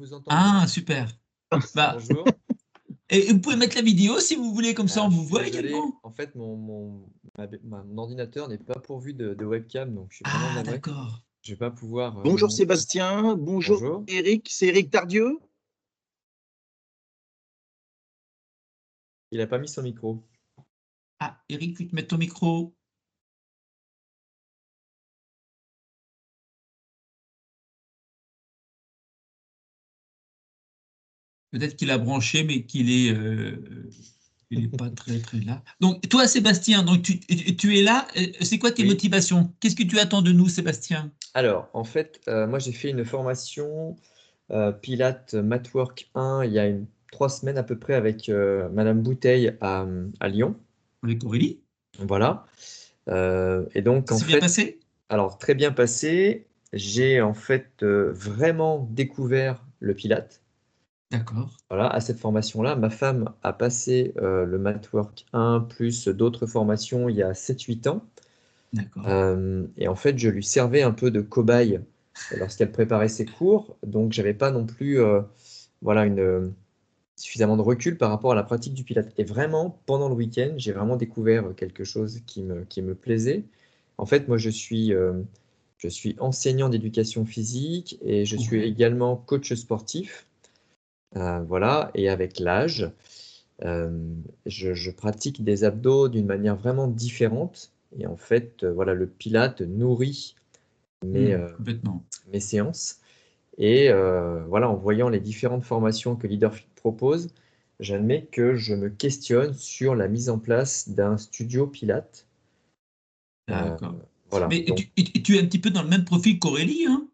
vous entends Ah, bien. super. Bah, Bonjour. et vous pouvez mettre la vidéo si vous voulez, comme ça on Je vous suis voit désolé. également. En fait, mon ordinateur n'est pas pourvu de webcam, donc je suis vraiment Ah, navré. d'accord. Je ne vais pas pouvoir vous Bonjour montrer. Sébastien, bonjour Bonjour. Eric, c'est Eric Tardieu. Il n'a pas mis son micro. Ah, Eric, tu te mets ton micro. Peut-être qu'il a branché, mais qu'il est, il n'est pas très très là. Donc, toi, Sébastien, donc tu es là. C'est quoi tes Oui. motivations? Qu'est-ce que tu attends de nous, Sébastien? Alors, en fait, moi j'ai fait une formation Pilates Matwork 1 il y a 3 semaines à peu près avec Madame Bouteille à Lyon. Avec Aurélie? Voilà. Et donc, Ça en s'est bien fait, passé? alors très bien passé. J'ai en fait vraiment découvert le Pilates. D'accord. Voilà, à cette formation-là, ma femme a passé le Matwork 1 plus d'autres formations il y a 7-8 ans. D'accord. Et en fait, je lui servais un peu de cobaye lorsqu'elle préparait ses cours. Donc, j'avais pas non plus voilà, suffisamment de recul par rapport à la pratique du Pilates. Et vraiment, pendant le week-end, j'ai vraiment découvert quelque chose qui me plaisait. En fait, moi, je suis enseignant d'éducation physique et je suis Ouais. également coach sportif. Voilà, et avec l'âge, je pratique des abdos d'une manière vraiment différente. Et en fait, voilà, le Pilate nourrit Complètement. mes séances. Et voilà, en voyant les différentes formations que LeaderFit propose, j'admets que je me questionne sur la mise en place d'un studio Pilate. D'accord. Voilà, Mais donc tu es un petit peu dans le même profil qu'Aurélie, hein,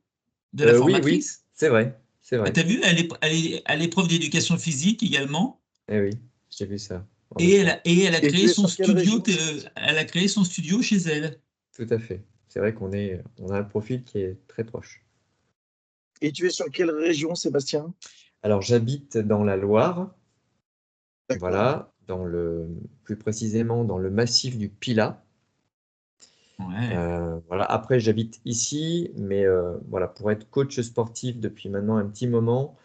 de la oui, oui, formatrice. c'est vrai, c'est vrai. Tu as vu, elle est à l'épreuve d'éducation physique également. Eh oui, j'ai vu ça, en Et effet. elle a Et créé tu es son sur quelle studio. région Sébastien? Elle a créé son studio chez elle. Tout à fait. C'est vrai on a un profil qui est très proche. Et tu es sur quelle région Sébastien? Alors, j'habite dans la Loire, D'accord. voilà, plus précisément dans le massif du Pilat. Ouais. Voilà. Après, j'habite ici, mais voilà, pour être coach sportif depuis maintenant un petit moment,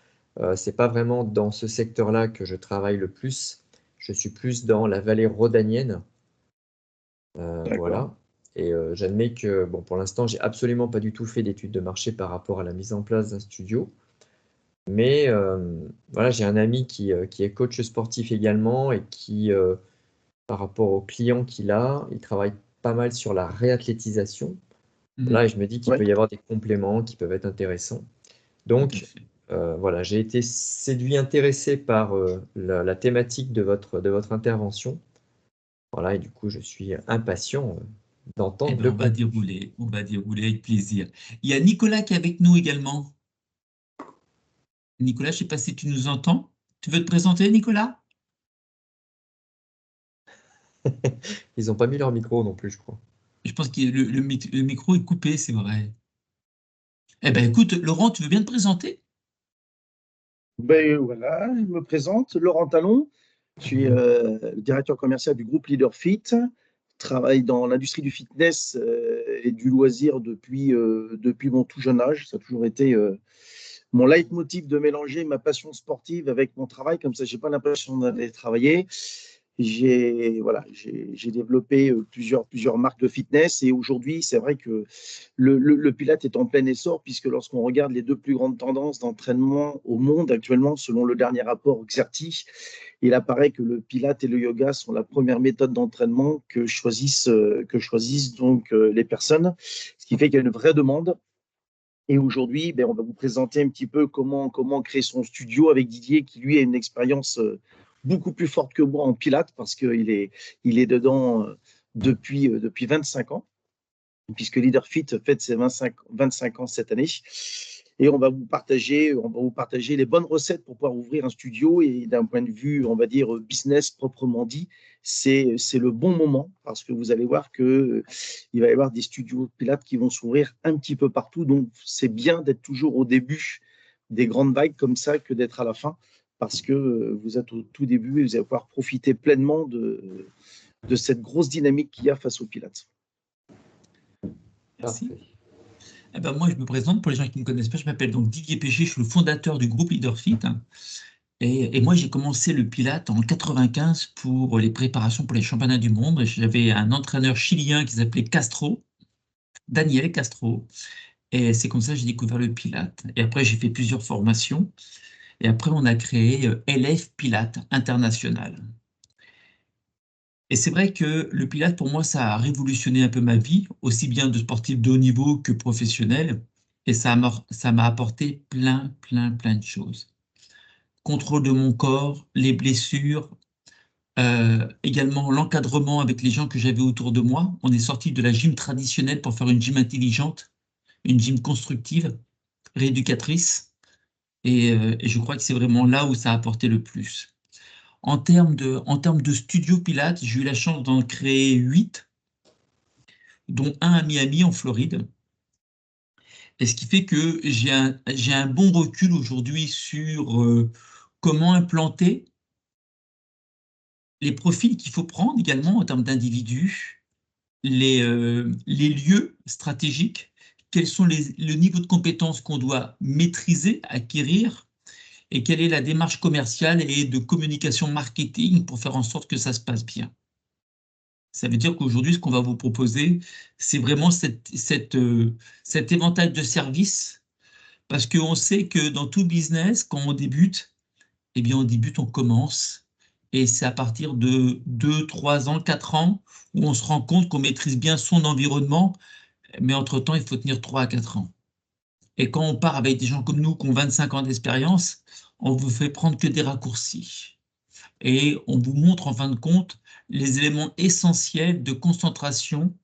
c'est pas vraiment dans ce secteur-là que je travaille le plus. Je suis plus dans la vallée rhodanienne, D'accord. voilà. Et j'admets que, bon, pour l'instant, j'ai absolument pas du tout fait d'études de marché par rapport à la mise en place d'un studio. Mais voilà, j'ai un ami qui est coach sportif également et qui, par rapport aux clients qu'il a, il travaille pas mal sur la réathlétisation. Là, Mhm. je me dis qu'il Ouais. peut y avoir des compléments qui peuvent être intéressants. Tout à Donc, fait. voilà, j'ai été séduit, intéressé par la thématique de votre intervention. Voilà, et du coup, je suis impatient Eh d'entendre bien, le contenu. on va dérouler avec plaisir. Il y a Nicolas qui est avec nous également. Nicolas, je ne sais pas si tu nous entends. Tu veux te présenter, Nicolas? Ils n'ont pas mis leur micro non plus, je crois. Je pense que le micro est coupé, c'est vrai. Eh bien, écoute, Laurent, tu veux bien te présenter? Ben voilà, je me présente, Laurent Talon. Je suis le directeur commercial du groupe LeaderFit. Je travaille dans l'industrie du fitness et du loisir depuis mon tout jeune âge. Ça a toujours été mon leitmotiv de mélanger ma passion sportive avec mon travail. Comme ça, j'ai pas l'impression d'aller travailler. J'ai développé plusieurs marques de fitness et aujourd'hui, c'est vrai que le Pilate est en plein essor puisque lorsqu'on regarde les deux plus grandes tendances d'entraînement au monde actuellement, selon le dernier rapport Xerti, il apparaît que le Pilate et le yoga sont la première méthode d'entraînement que choisissent donc les personnes, ce qui fait qu'il y a une vraie demande. Et aujourd'hui, on va vous présenter un petit peu comment créer son studio avec Didier, qui lui a une expérience beaucoup plus forte que moi en Pilates parce qu'il est dedans depuis 25 ans puisque LeaderFit fête ses 25 ans cette année. Et on va vous partager les bonnes recettes pour pouvoir ouvrir un studio. Et d'un point de vue, on va dire, business proprement dit, c'est le bon moment parce que vous allez voir qu'il va y avoir des studios Pilates qui vont s'ouvrir un petit peu partout. Donc, c'est bien d'être toujours au début des grandes vagues comme ça que d'être à la fin parce que vous êtes au tout début et vous allez pouvoir profiter pleinement de cette grosse dynamique qu'il y a face aux Pilates. Merci. Parfait. Eh ben moi, je me présente pour les gens qui ne me connaissent pas. Je m'appelle donc Didier Péché, je suis le fondateur du groupe LeaderFit. Et moi, j'ai commencé le Pilate en 95 pour les préparations pour les championnats du monde. J'avais un entraîneur chilien qui s'appelait Castro, Daniel Castro. Et c'est comme ça que j'ai découvert le Pilate. Et après, j'ai fait plusieurs formations. Et après, on a créé LF Pilate International. Et c'est vrai que le Pilate, pour moi, ça a révolutionné un peu ma vie, aussi bien de sportif de haut niveau que professionnel. Et ça m'a apporté plein de choses. Contrôle de mon corps, les blessures, également l'encadrement avec les gens que j'avais autour de moi. On est sorti de la gym traditionnelle pour faire une gym intelligente, une gym constructive, rééducatrice. Et je crois que c'est vraiment là où ça a apporté le plus. En termes de studio Pilates, j'ai eu la chance d'en créer 8, dont un à Miami, en Floride. Et ce qui fait que j'ai un bon recul aujourd'hui sur comment implanter les profils qu'il faut prendre également en termes d'individus, les lieux stratégiques, quels sont le niveau de compétences qu'on doit maîtriser, acquérir, et quelle est la démarche commerciale et de communication marketing pour faire en sorte que ça se passe bien. Ça veut dire qu'aujourd'hui, ce qu'on va vous proposer, c'est vraiment cet éventail de services, parce qu'on sait que dans tout business, quand on débute, eh bien, on commence, et c'est à partir de 2, 3 ans, 4 ans, où on se rend compte qu'on maîtrise bien son environnement, mais entre-temps, il faut tenir 3 à 4 ans. Et quand on part avec des gens comme nous qui ont 25 ans d'expérience, on vous fait prendre que des raccourcis. Et on vous montre en fin de compte les éléments essentiels de concentration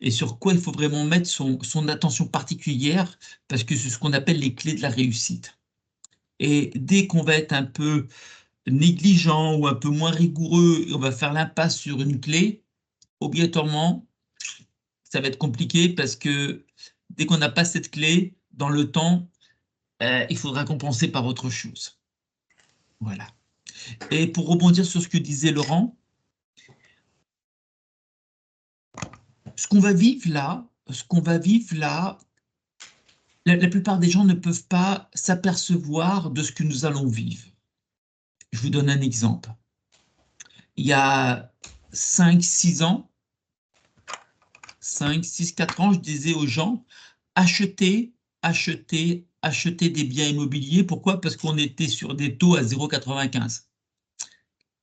et sur quoi il faut vraiment mettre son attention particulière, parce que c'est ce qu'on appelle les clés de la réussite. Et dès qu'on va être un peu négligent ou un peu moins rigoureux, on va faire l'impasse sur une clé, obligatoirement, ça va être compliqué, parce que dès qu'on n'a pas cette clé, dans le temps, il faudra compenser par autre chose. Voilà. Et pour rebondir sur ce que disait Laurent, ce qu'on va vivre là, la plupart des gens ne peuvent pas s'apercevoir de ce que nous allons vivre. Je vous donne un exemple. Il y a 5, 6 ans, 5, 6, 4 ans, je disais aux gens, achetez des biens immobiliers. Pourquoi? Parce qu'on était sur des taux à 0,95.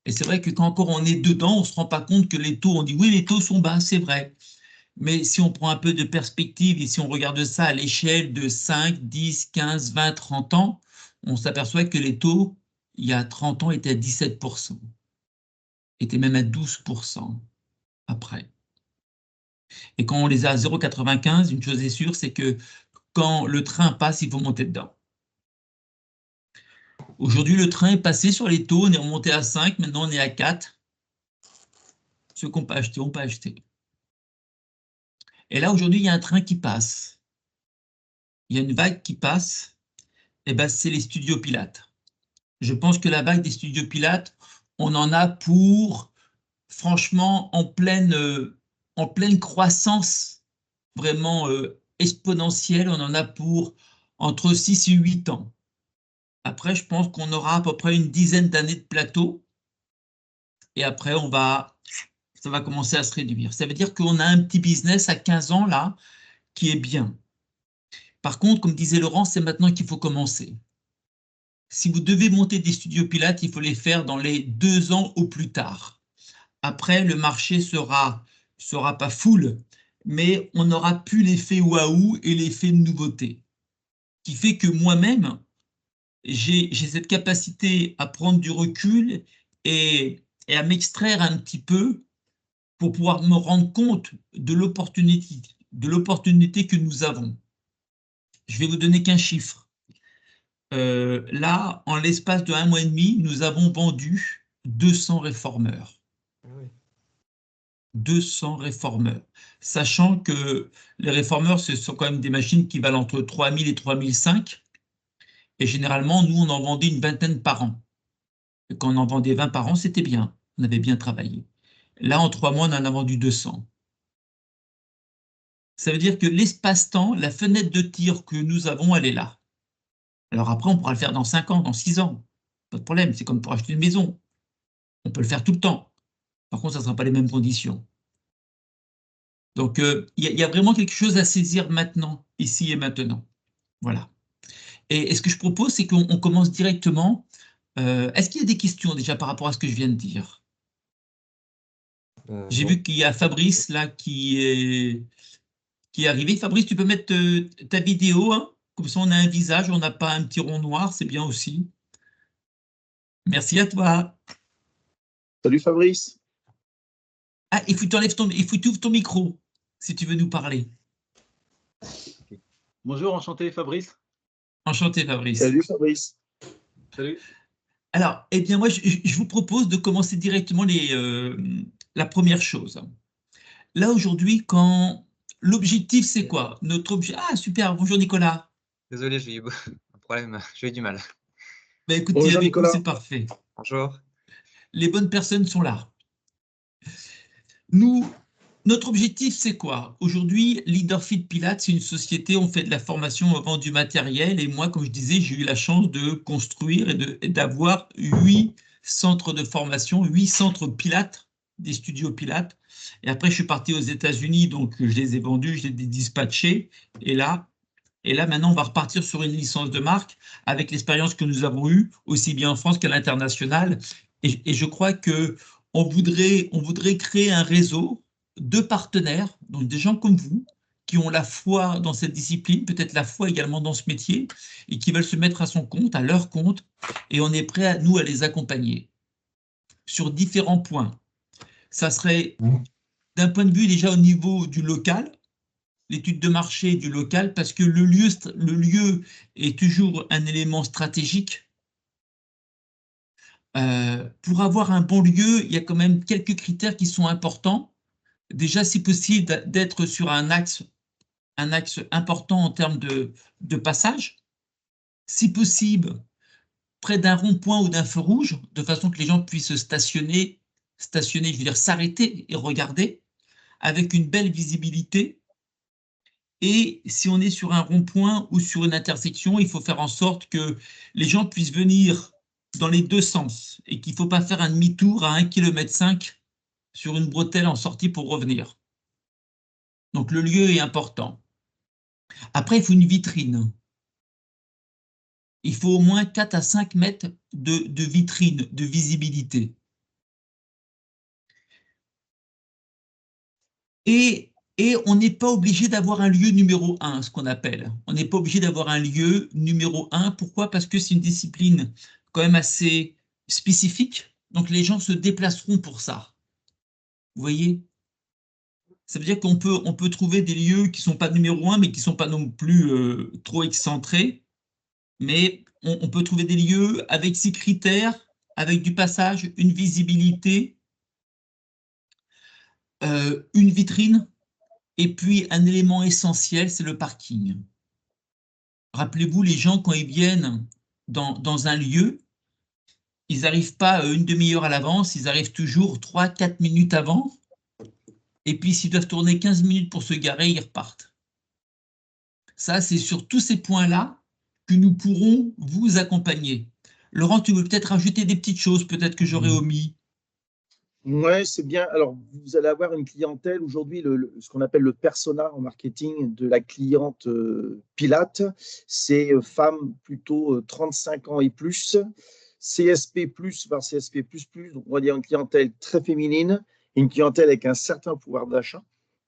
Et c'est vrai que quand encore on est dedans, on ne se rend pas compte que les taux, on dit oui, les taux sont bas, c'est vrai. Mais si on prend un peu de perspective et si on regarde ça à l'échelle de 5, 10, 15, 20, 30 ans, on s'aperçoit que les taux, il y a 30 ans, étaient à 17%, étaient même à 12% après. Et quand on les a à 0,95, une chose est sûre, c'est que quand le train passe, il faut monter dedans. Aujourd'hui, le train est passé sur les taux, on est remonté à 5, maintenant on est à 4. Ceux qu'on peut acheter, on peut acheter. Et là, aujourd'hui, il y a un train qui passe. Il y a une vague qui passe, et ben, c'est les studios Pilates. Je pense que la vague des studios Pilates, on en a pour, franchement, en pleine croissance, vraiment exponentielle, on en a pour entre 6 et 8 ans. Après, je pense qu'on aura à peu près une dizaine d'années de plateau, et après, ça va commencer à se réduire. Ça veut dire qu'on a un petit business à 15 ans, là, qui est bien. Par contre, comme disait Laurent, c'est maintenant qu'il faut commencer. Si vous devez monter des studios Pilates, il faut les faire dans les 2 ans au plus tard. Après, le marché sera pas full, mais on n'aura plus l'effet waouh et l'effet de nouveauté. Qui fait que moi-même, j'ai cette capacité à prendre du recul et à m'extraire un petit peu pour pouvoir me rendre compte de l'opportunité que nous avons. Je vais vous donner qu'un chiffre. Là, en l'espace de 1 mois et demi, nous avons vendu 200 réformeurs. 200 réformeurs. Sachant que les réformeurs, ce sont quand même des machines qui valent entre 3000 et 3005. Et généralement, nous, on en vendait une vingtaine par an. Et quand on en vendait 20 par an, c'était bien. On avait bien travaillé. Là, en 3 mois, on en a vendu 200. Ça veut dire que l'espace-temps, la fenêtre de tir que nous avons, elle est là. Alors après, on pourra le faire dans 5 ans, dans 6 ans. Pas de problème, c'est comme pour acheter une maison. On peut le faire tout le temps. Par contre, ça ne sera pas les mêmes conditions. Donc, il y a vraiment quelque chose à saisir maintenant, ici et maintenant. Voilà. Et ce que je propose, c'est qu'on commence directement. Est-ce qu'il y a des questions déjà par rapport à ce que je viens de dire? J'ai Non. vu qu'il y a Fabrice là qui est arrivé. Fabrice, tu peux mettre ta vidéo, hein, comme ça on a un visage, on n'a pas un petit rond noir, c'est bien aussi. Merci à toi. Salut Fabrice. Ah, il faut que tu ouvres ton micro si tu veux nous parler. Bonjour, enchanté Fabrice. Enchanté, Fabrice. Salut Fabrice. Salut. Alors, eh bien, moi, je vous propose de commencer directement la première chose. Là, aujourd'hui, l'objectif, c'est quoi? Ah, super, bonjour Nicolas. Désolé, j'ai eu un problème, j'ai eu du mal. Ben, écoute, tu es Bonjour avec nous, Nicolas. c'est parfait. Bonjour. Les bonnes personnes sont là. Notre objectif, c'est quoi? Aujourd'hui, Leaderfit Pilates, c'est une société, on fait de la formation, on vend du matériel. Et moi, comme je disais, j'ai eu la chance de construire et d'avoir 8 centres de formation, 8 centres Pilates, des studios Pilates. Et après, je suis parti aux États-Unis, donc je les ai vendus, je les ai dispatchés. Et là, maintenant, on va repartir sur une licence de marque avec l'expérience que nous avons eue, aussi bien en France qu'à l'international. Et je crois qu'on voudrait créer un réseau de partenaires, donc des gens comme vous, qui ont la foi dans cette discipline, peut-être la foi également dans ce métier, et qui veulent se mettre à son compte, à leur compte, et on est prêt, nous, à les accompagner sur différents points. Ça serait, d'un point de vue déjà au niveau du local, l'étude de marché du local, parce que le lieu est toujours un élément stratégique. Pour avoir un bon lieu, il y a quand même quelques critères qui sont importants. Déjà, si possible, d'être sur un axe important en termes de passage. Si possible, près d'un rond-point ou d'un feu rouge, de façon que les gens puissent stationner, je veux dire s'arrêter et regarder, avec une belle visibilité. Et si on est sur un rond-point ou sur une intersection, il faut faire en sorte que les gens puissent venir dans les deux sens et qu'il ne faut pas faire un demi-tour à 1,5 km sur une bretelle en sortie pour revenir. Donc le lieu est important. Après, il faut une vitrine. Il faut au moins 4 à 5 mètres de vitrine, de visibilité. Et on n'est pas obligé d'avoir un lieu numéro 1, ce qu'on appelle. On n'est pas obligé d'avoir un lieu numéro 1. Pourquoi? Parce que c'est une discipline quand même assez spécifique. Donc les gens se déplaceront pour ça. Vous voyez? Ça veut dire qu'on peut trouver des lieux qui ne sont pas numéro 1, mais qui ne sont pas non plus trop excentrés. Mais on peut trouver des lieux avec 6 critères, avec du passage, une visibilité, une vitrine, et puis un élément essentiel, c'est le parking. Rappelez-vous, les gens, quand ils viennent dans un lieu, ils n'arrivent pas une demi-heure à l'avance, ils arrivent toujours 3-4 minutes avant. Et puis, s'ils doivent tourner 15 minutes pour se garer, ils repartent. Ça, c'est sur tous ces points-là que nous pourrons vous accompagner. Laurent, tu veux peut-être rajouter des petites choses, peut-être que j'aurais omis. Ouais, c'est bien. Alors, vous allez avoir une clientèle aujourd'hui, ce qu'on appelle le persona en marketing de la cliente Pilates. C'est femmes plutôt 35 ans et plus, CSP+, voire CSP++. Donc, on va dire une clientèle très féminine, une clientèle avec un certain pouvoir d'achat,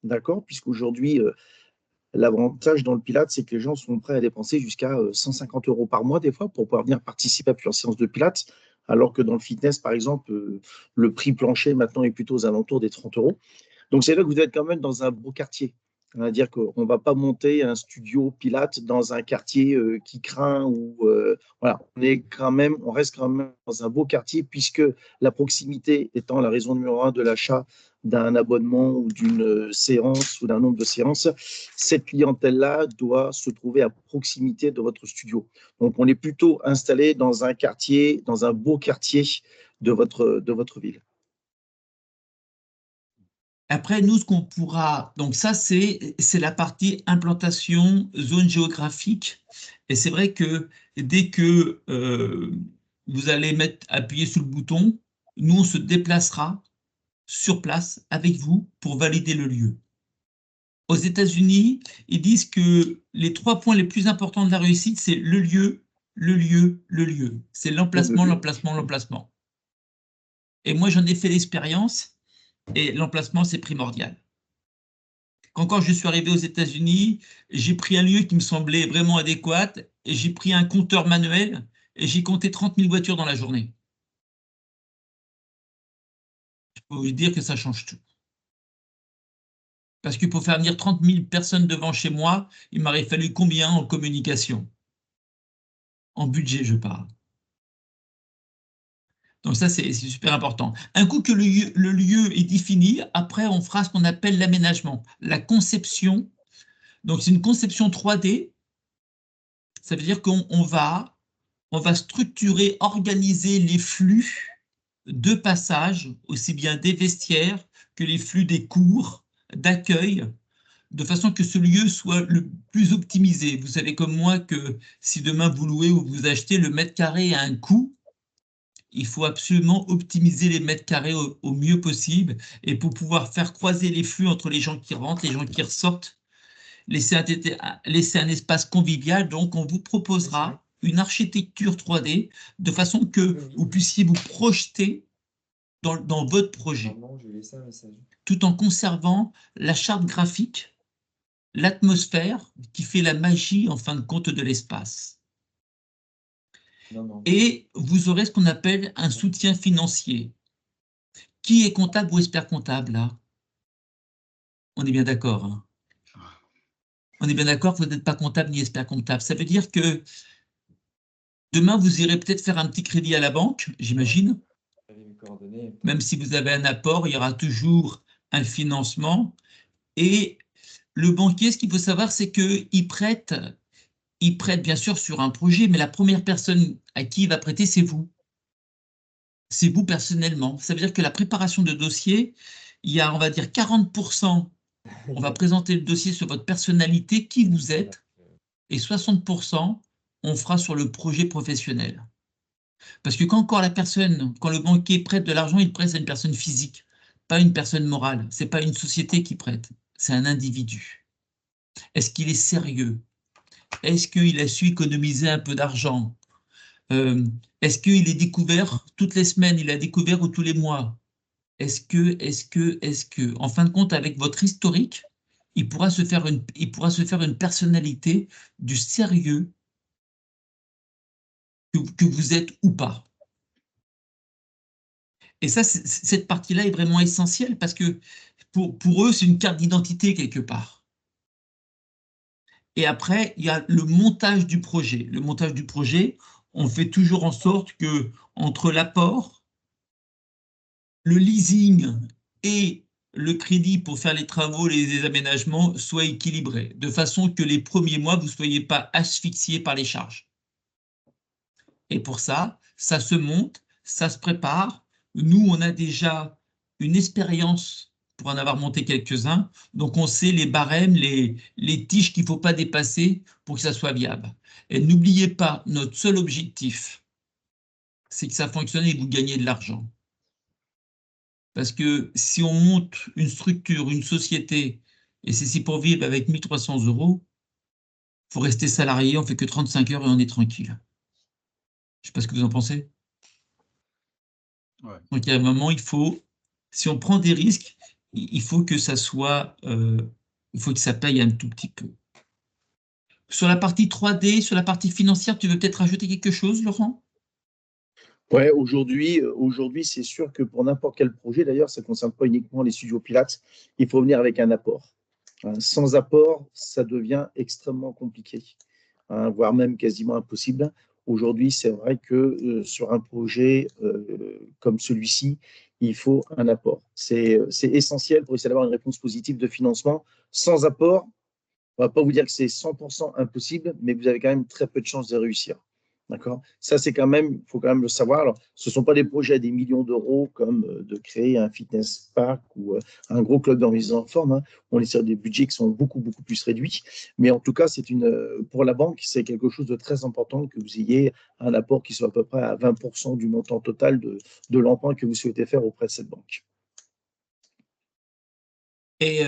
d'accord? Puisqu'aujourd'hui, l'avantage dans le Pilates, c'est que les gens sont prêts à dépenser jusqu'à 150 € par mois, des fois, pour pouvoir venir participer à plusieurs séances de Pilates, alors que dans le fitness, par exemple, le prix plancher maintenant est plutôt aux alentours des 30 €. Donc, c'est là que vous êtes quand même dans un beau quartier. C'est-à-dire qu'on ne va pas monter un studio Pilates dans un quartier qui craint ou voilà, on reste quand même dans un beau quartier puisque la proximité étant la raison numéro 1 de l'achat d'un abonnement ou d'une séance ou d'un nombre de séances, cette clientèle-là doit se trouver à proximité de votre studio. Donc, on est plutôt installé dans un quartier, dans un beau quartier de votre ville. Après, nous, ce qu'on pourra… Donc ça, c'est la partie implantation, zone géographique. Et c'est vrai que dès que vous allez appuyer sur le bouton, nous, on se déplacera sur place avec vous pour valider le lieu. Aux États-Unis, ils disent que les 3 points les plus importants de la réussite, c'est le lieu, le lieu, le lieu. C'est l'emplacement, l'emplacement, l'emplacement. Et moi, j'en ai fait l'expérience et l'emplacement, c'est primordial. Quand je suis arrivé aux États-Unis, j'ai pris un lieu qui me semblait vraiment adéquat et j'ai pris un compteur manuel et j'ai compté 30 000 voitures dans la journée. Je peux vous dire que ça change tout. Parce que pour faire venir 30 000 personnes devant chez moi, il m'aurait fallu combien en communication? En budget, je parle. Donc ça, c'est super important. Un coup que le lieu est défini, après, on fera ce qu'on appelle l'aménagement, la conception. Donc c'est une conception 3D. Ça veut dire qu'on va structurer, organiser les flux de passage, aussi bien des vestiaires que les flux des cours, d'accueil, de façon que ce lieu soit le plus optimisé. Vous savez comme moi que si demain vous louez ou vous achetez, le mètre carré a un coût. Il faut absolument optimiser les mètres carrés au mieux possible et pour pouvoir faire croiser les flux entre les gens qui rentrent et les gens qui ressortent, laisser un espace convivial. Donc, on vous proposera une architecture 3D de façon que vous puissiez vous projeter dans votre projet, tout en conservant la charte graphique, l'atmosphère qui fait la magie, en fin de compte, de l'espace. Et vous aurez ce qu'on appelle un soutien financier. Qui est comptable ou expert comptable, là? On est bien d'accord, hein? On est bien d'accord que vous n'êtes pas comptable ni expert comptable. Ça veut dire que demain, vous irez peut-être faire un petit crédit à la banque, j'imagine. Même si vous avez un apport, il y aura toujours un financement. Et le banquier, ce qu'il faut savoir, c'est qu'il prête bien sûr sur un projet, mais la première personne à qui il va prêter, c'est vous. C'est vous personnellement. Ça veut dire que la préparation de dossier, il y a, on va dire, 40%, on va présenter le dossier sur votre personnalité, qui vous êtes, et 60%, on fera sur le projet professionnel. Parce que quand le banquier prête de l'argent, il prête à une personne physique, pas une personne morale. Ce n'est pas une société qui prête, c'est un individu. Est-ce qu'il est sérieux? Est-ce qu'il a su économiser un peu d'argent? Est-ce qu'il est découvert toutes les semaines, il a découvert ou tous les mois? Est-ce que, en fin de compte, avec votre historique, il pourra se faire une personnalité du sérieux que vous êtes ou pas. Et ça, cette partie-là est vraiment essentielle parce que pour eux, c'est une carte d'identité quelque part. Et après, il y a le montage du projet. Le montage du projet, on fait toujours en sorte que entre l'apport, le leasing et le crédit pour faire les travaux, les aménagements soient équilibrés, de façon que les premiers mois, vous ne soyez pas asphyxiés par les charges. Et pour ça, ça se monte, ça se prépare. Nous, on a déjà une expérience pour en avoir monté quelques-uns, donc on sait les barèmes, les tiges qu'il ne faut pas dépasser pour que ça soit viable. Et n'oubliez pas, notre seul objectif, c'est que ça fonctionne et que vous gagnez de l'argent. Parce que si on monte une structure, une société, et c'est pour vivre avec 1 300 €, il faut rester salarié, on ne fait que 35 heures et on est tranquille. Je ne sais pas ce que vous en pensez. Ouais. Donc, il y a un moment, si on prend des risques, il faut que ça soit, il faut que ça paye un tout petit peu. Sur la partie 3D, sur la partie financière, tu veux peut-être rajouter quelque chose, Laurent? Ouais, aujourd'hui, c'est sûr que pour n'importe quel projet, d'ailleurs, ça ne concerne pas uniquement les studios Pilates, il faut venir avec un apport. Sans apport, ça devient extrêmement compliqué, voire même quasiment impossible. Aujourd'hui, c'est vrai que sur un projet comme celui-ci, il faut un apport. C'est essentiel pour essayer d'avoir une réponse positive de financement. Sans apport, on ne va pas vous dire que c'est 100% impossible, mais vous avez quand même très peu de chances de réussir. D'accord? Ça, c'est quand même, il faut quand même le savoir. Alors, ce ne sont pas des projets à des millions d'euros comme de créer un fitness park ou un gros club de remise en forme, hein. On est sur des budgets qui sont beaucoup, beaucoup plus réduits. Mais en tout cas, pour la banque, c'est quelque chose de très important que vous ayez un apport qui soit à peu près à 20% du montant total de l'emprunt que vous souhaitez faire auprès de cette banque. Et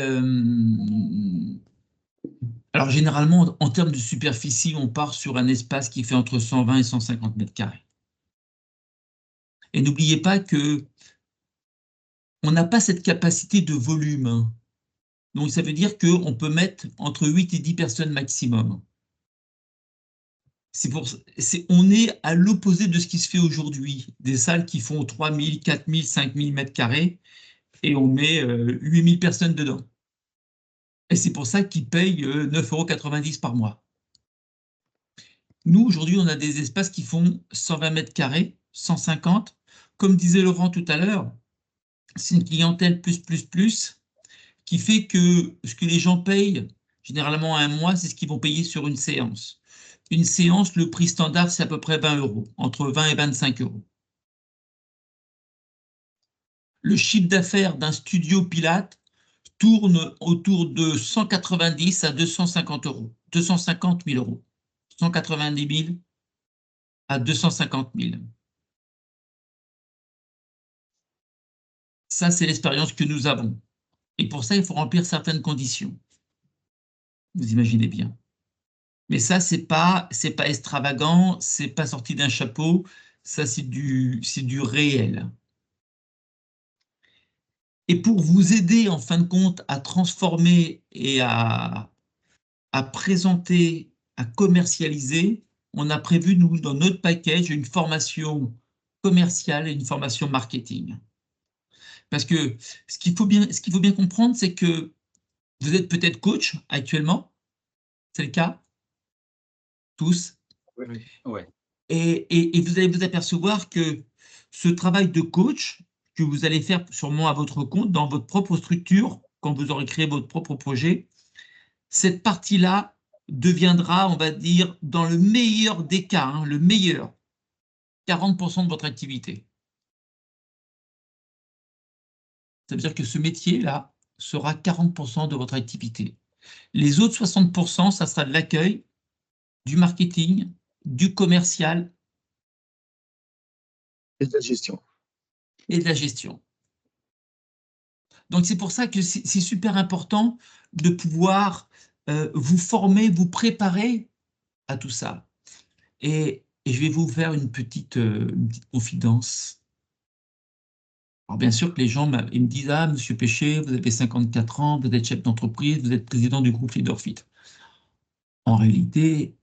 alors, généralement, en termes de superficie, on part sur un espace qui fait entre 120 et 150 mètres carrés. Et n'oubliez pas que on n'a pas cette capacité de volume, hein. Donc, ça veut dire qu'on peut mettre entre 8 et 10 personnes maximum. On est à l'opposé de ce qui se fait aujourd'hui. Des salles qui font 3000, 4000, 5000 mètres carrés et on met 8000 personnes dedans. Et c'est pour ça qu'ils payent 9,90 € par mois. Nous, aujourd'hui, on a des espaces qui font 120 mètres carrés, 150. Comme disait Laurent tout à l'heure, c'est une clientèle plus, qui fait que ce que les gens payent généralement à un mois, c'est ce qu'ils vont payer sur une séance. Une séance, le prix standard, c'est à peu près 20 €, entre 20 et 25 €. Le chiffre d'affaires d'un studio Pilates tourne autour de 190 à 250 €, 250 000 €, 190 000 à 250 000. Ça, c'est l'expérience que nous avons. Et pour ça, il faut remplir certaines conditions. Vous imaginez bien. Mais ça, c'est pas extravagant, c'est pas sorti d'un chapeau, ça, c'est du réel. Et pour vous aider, en fin de compte, à transformer et à présenter, à commercialiser, on a prévu, nous, dans notre package, une formation commerciale et une formation marketing. Parce que ce qu'il faut bien comprendre, c'est que vous êtes peut-être coach actuellement, c'est le cas, tous, Oui. Ouais. et vous allez vous apercevoir que ce travail de coach que vous allez faire sûrement à votre compte, dans votre propre structure, quand vous aurez créé votre propre projet, cette partie-là deviendra, on va dire, dans le meilleur des cas, hein, le meilleur, 40% de votre activité. Ça veut dire que ce métier-là sera 40% de votre activité. Les autres 60%, ça sera de l'accueil, du marketing, du commercial Et de la gestion. et de la gestion. Donc c'est pour ça que c'est super important de pouvoir vous former, vous préparer à tout ça. Et je vais vous faire une petite confidence. Alors bien sûr que les gens ils me disent « Ah, Monsieur Péché, vous avez 54 ans, vous êtes chef d'entreprise, vous êtes président du groupe Leaderfit. » En réalité,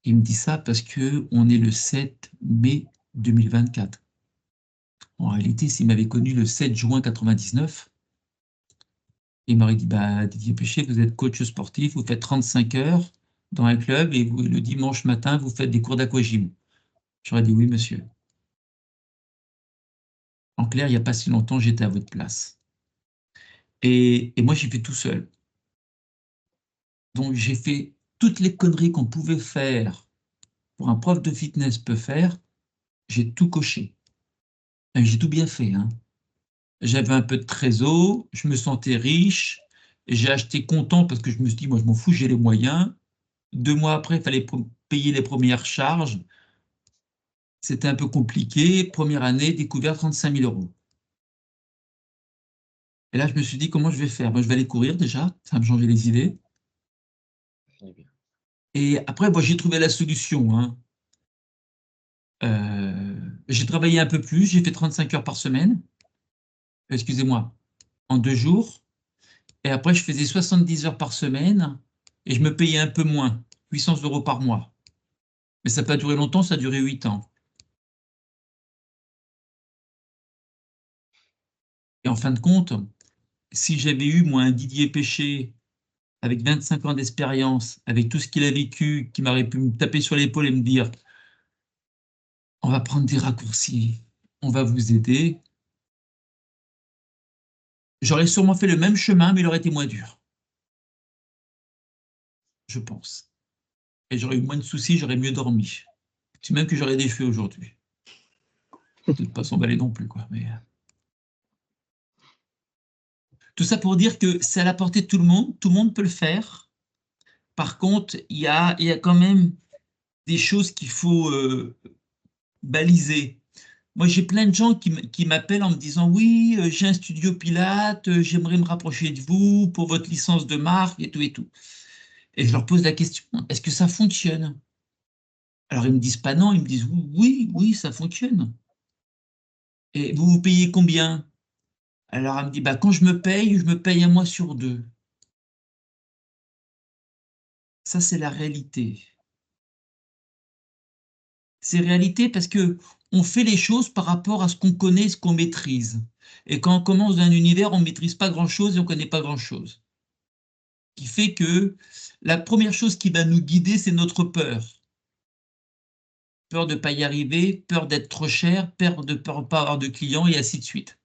ils me disent ça parce qu'on est le 7 mai 2024. En réalité, s'ils m'avaient connu le 7 juin 99, ils m'auraient dit bah, « Didier Péché, vous êtes coach sportif, vous faites 35 heures dans un club et le dimanche matin, vous faites des cours d'aquagym. » J'aurais dit « Oui, monsieur. » En clair, il n'y a pas si longtemps, j'étais à votre place. Et moi, j'ai fait tout seul. Donc, j'ai fait toutes les conneries qu'on pouvait faire pour un prof de fitness peut faire. J'ai tout coché. J'ai tout bien fait, hein. J'avais un peu de trésor, je me sentais riche, j'ai acheté content parce que je me suis dit, moi, je m'en fous, j'ai les moyens. 2 mois après, il fallait payer les premières charges. C'était un peu compliqué. Première année, découvert 35 000 €. Et là, je me suis dit, comment je vais faire? Moi, je vais aller courir déjà, ça va me changer les idées. Et après, moi, j'ai trouvé la solution, hein. J'ai travaillé un peu plus, j'ai fait 35 heures par semaine, excusez-moi, en 2 jours. Et après, je faisais 70 heures par semaine et je me payais un peu moins, 800 € par mois. Mais ça n'a pas duré longtemps, ça a duré 8 ans. Et en fin de compte, si j'avais eu, moi, un Didier Péché avec 25 ans d'expérience, avec tout ce qu'il a vécu, qui m'aurait pu me taper sur l'épaule et me dire « On va prendre des raccourcis, on va vous aider », j'aurais sûrement fait le même chemin, mais il aurait été moins dur. Je pense. Et j'aurais eu moins de soucis, j'aurais mieux dormi. C'est même que j'aurais des cheveux aujourd'hui. Peut-être pas s'emballer non plus, quoi. Mais... Tout ça pour dire que c'est à la portée de tout le monde peut le faire. Par contre, il y a quand même des choses qu'il faut baliser. Moi, j'ai plein de gens qui m'appellent en me disant « Oui, j'ai un studio Pilates, j'aimerais me rapprocher de vous pour votre licence de marque et tout et tout. » Et je leur pose la question « Est-ce que ça fonctionne ?» Alors, ils me disent pas non, ils me disent « Oui, ça fonctionne. » Et vous payez combien? Alors, elle me dit bah, « Quand je me paye un mois sur 2. » Ça, c'est la réalité. C'est réalité parce que on fait les choses par rapport à ce qu'on connaît, ce qu'on maîtrise. Et quand on commence dans un univers, on ne maîtrise pas grand-chose et on ne connaît pas grand-chose. Ce qui fait que la première chose qui va nous guider, c'est notre peur. Peur de ne pas y arriver, peur d'être trop cher, peur de ne pas avoir de clients et ainsi de suite.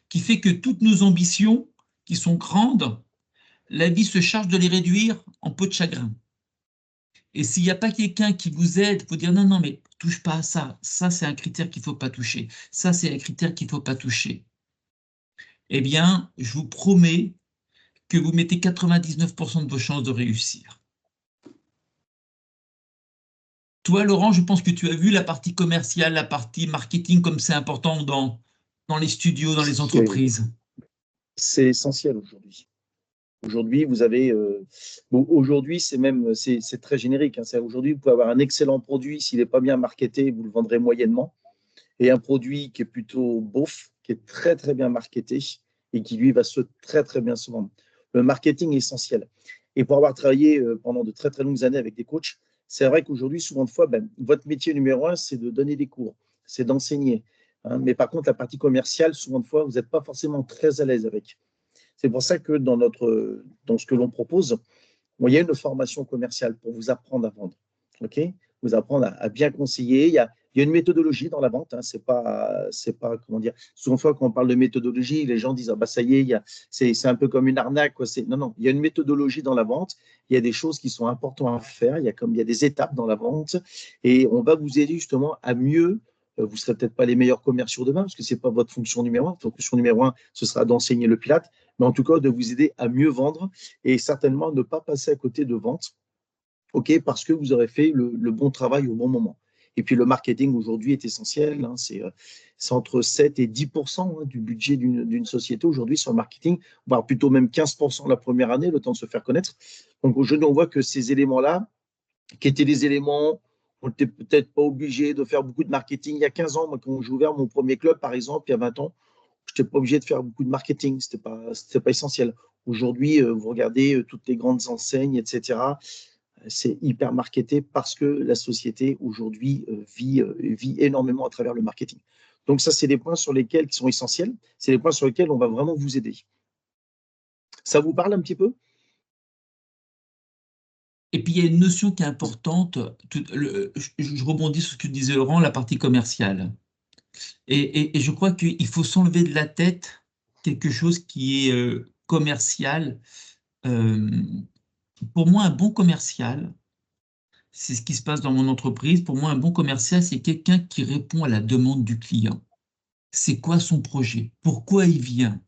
Qui fait que toutes nos ambitions, qui sont grandes, la vie se charge de les réduire en peau de chagrin. Et s'il n'y a pas quelqu'un qui vous aide pour dire non, non, mais touche pas à ça, ça c'est un critère qu'il ne faut pas toucher, ça c'est un critère qu'il ne faut pas toucher, eh bien, je vous promets que vous mettez 99% de vos chances de réussir. Toi, Laurent, je pense que tu as vu la partie commerciale, la partie marketing, comme c'est important dans les studios, dans les entreprises. C'est essentiel aujourd'hui. Aujourd'hui, vous avez, aujourd'hui, c'est très générique. Hein. Aujourd'hui, vous pouvez avoir un excellent produit, s'il n'est pas bien marketé, vous le vendrez moyennement. Et un produit qui est plutôt beauf, qui est très, très bien marketé et qui, lui, va très, très bien se vendre. Le marketing est essentiel. Et pour avoir travaillé pendant de très, très longues années avec des coachs, c'est vrai qu'aujourd'hui, souvent de fois, votre métier numéro 1, c'est de donner des cours, c'est d'enseigner. Hein. Mais par contre, la partie commerciale, souvent de fois, vous n'êtes pas forcément très à l'aise avec. C'est pour ça que dans ce que l'on propose, il y a une formation commerciale pour vous apprendre à vendre. Okay, vous apprendre à bien conseiller. Il y a une méthodologie dans la vente. Hein, c'est pas comment dire. Souvent, quand on parle de méthodologie, les gens disent ah bah ça y est, c'est un peu comme une arnaque. Quoi. Non, il y a une méthodologie dans la vente. Il y a des choses qui sont importantes à faire. Il y a des étapes dans la vente et on va vous aider justement à mieux. Vous ne serez peut-être pas les meilleurs commerciaux demain parce que c'est pas votre fonction numéro 1. Votre fonction numéro 1, ce sera d'enseigner le Pilate, mais en tout cas de vous aider à mieux vendre et certainement ne pas passer à côté de vente. OK, parce que vous aurez fait le bon travail au bon moment. Et puis, le marketing aujourd'hui est essentiel. Hein, c'est entre 7 et 10% du budget d'une société aujourd'hui sur le marketing, voire plutôt même 15% la première année, le temps de se faire connaître. Donc, aujourd'hui, on voit que ces éléments-là, qui étaient des éléments, on n'était peut-être pas obligé de faire beaucoup de marketing. Il y a 15 ans, moi, quand j'ai ouvert mon premier club, par exemple, il y a 20 ans, je n'étais pas obligé de faire beaucoup de marketing. Ce n'était pas essentiel. Aujourd'hui, vous regardez toutes les grandes enseignes, etc., c'est hyper marketé parce que la société aujourd'hui vit énormément à travers le marketing. Donc ça, c'est des points sur lesquels qui sont essentiels. C'est les points sur lesquels on va vraiment vous aider. Ça vous parle un petit peu? Et puis, il y a une notion qui est importante. Je rebondis sur ce que disait Laurent, la partie commerciale. Et je crois qu'il faut s'enlever de la tête quelque chose qui est commercial. Pour moi, un bon commercial, c'est ce qui se passe dans mon entreprise. Pour moi, un bon commercial, c'est quelqu'un qui répond à la demande du client. C'est quoi son projet? Pourquoi il vient?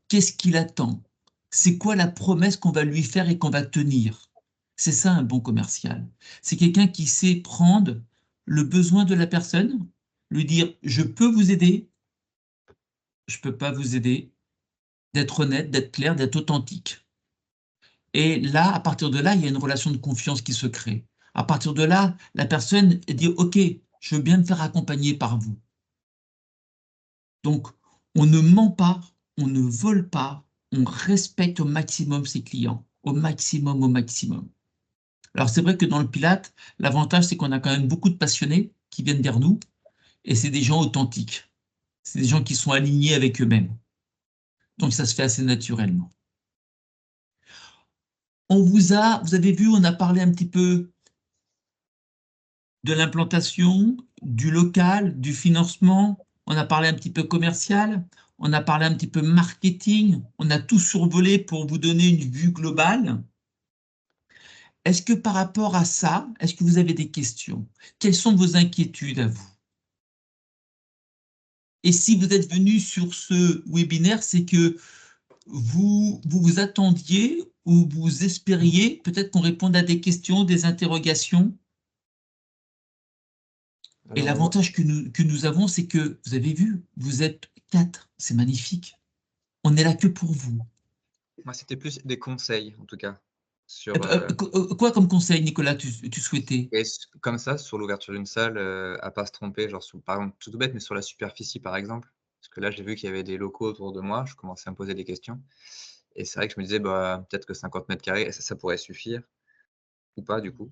Qu'est-ce qu'il attend? C'est quoi la promesse qu'on va lui faire et qu'on va tenir? C'est ça un bon commercial. C'est quelqu'un qui sait prendre le besoin de la personne, lui dire « je peux vous aider, je ne peux pas vous aider », d'être honnête, d'être clair, d'être authentique. Et là, à partir de là, il y a une relation de confiance qui se crée. À partir de là, la personne dit « ok, je veux bien me faire accompagner par vous ». Donc, on ne ment pas, on ne vole pas, on respecte au maximum ses clients, au maximum, au maximum. Alors, c'est vrai que dans le Pilate, l'avantage, c'est qu'on a quand même beaucoup de passionnés qui viennent vers nous, et c'est des gens authentiques. C'est des gens qui sont alignés avec eux-mêmes. Donc, ça se fait assez naturellement. Vous avez vu, on a parlé un petit peu de l'implantation, du local, du financement, on a parlé un petit peu commercial, on a parlé un petit peu marketing, on a tout survolé pour vous donner une vue globale. est-ce que par rapport à ça, est-ce que vous avez des questions? Quelles sont vos inquiétudes à vous? Et si vous êtes venu sur ce webinaire, c'est que vous attendiez ou vous espériez peut-être qu'on réponde à des questions, des interrogations. Et Alors, l'avantage que nous avons, c'est que, vous avez vu, vous êtes 4, c'est magnifique. On est là que pour vous. Moi, c'était plus des conseils, en tout cas, sur, Quoi comme conseil, Nicolas, tu souhaitais? et comme ça, sur l'ouverture d'une salle, à pas se tromper, genre par exemple, tout bête, mais sur la superficie, par exemple. Parce que là, j'ai vu qu'il y avait des locaux autour de moi, je commençais à me poser des questions et c'est vrai que je me disais: «Bah, peut-être que 50 mètres carrés, ça pourrait suffire ou pas, du coup».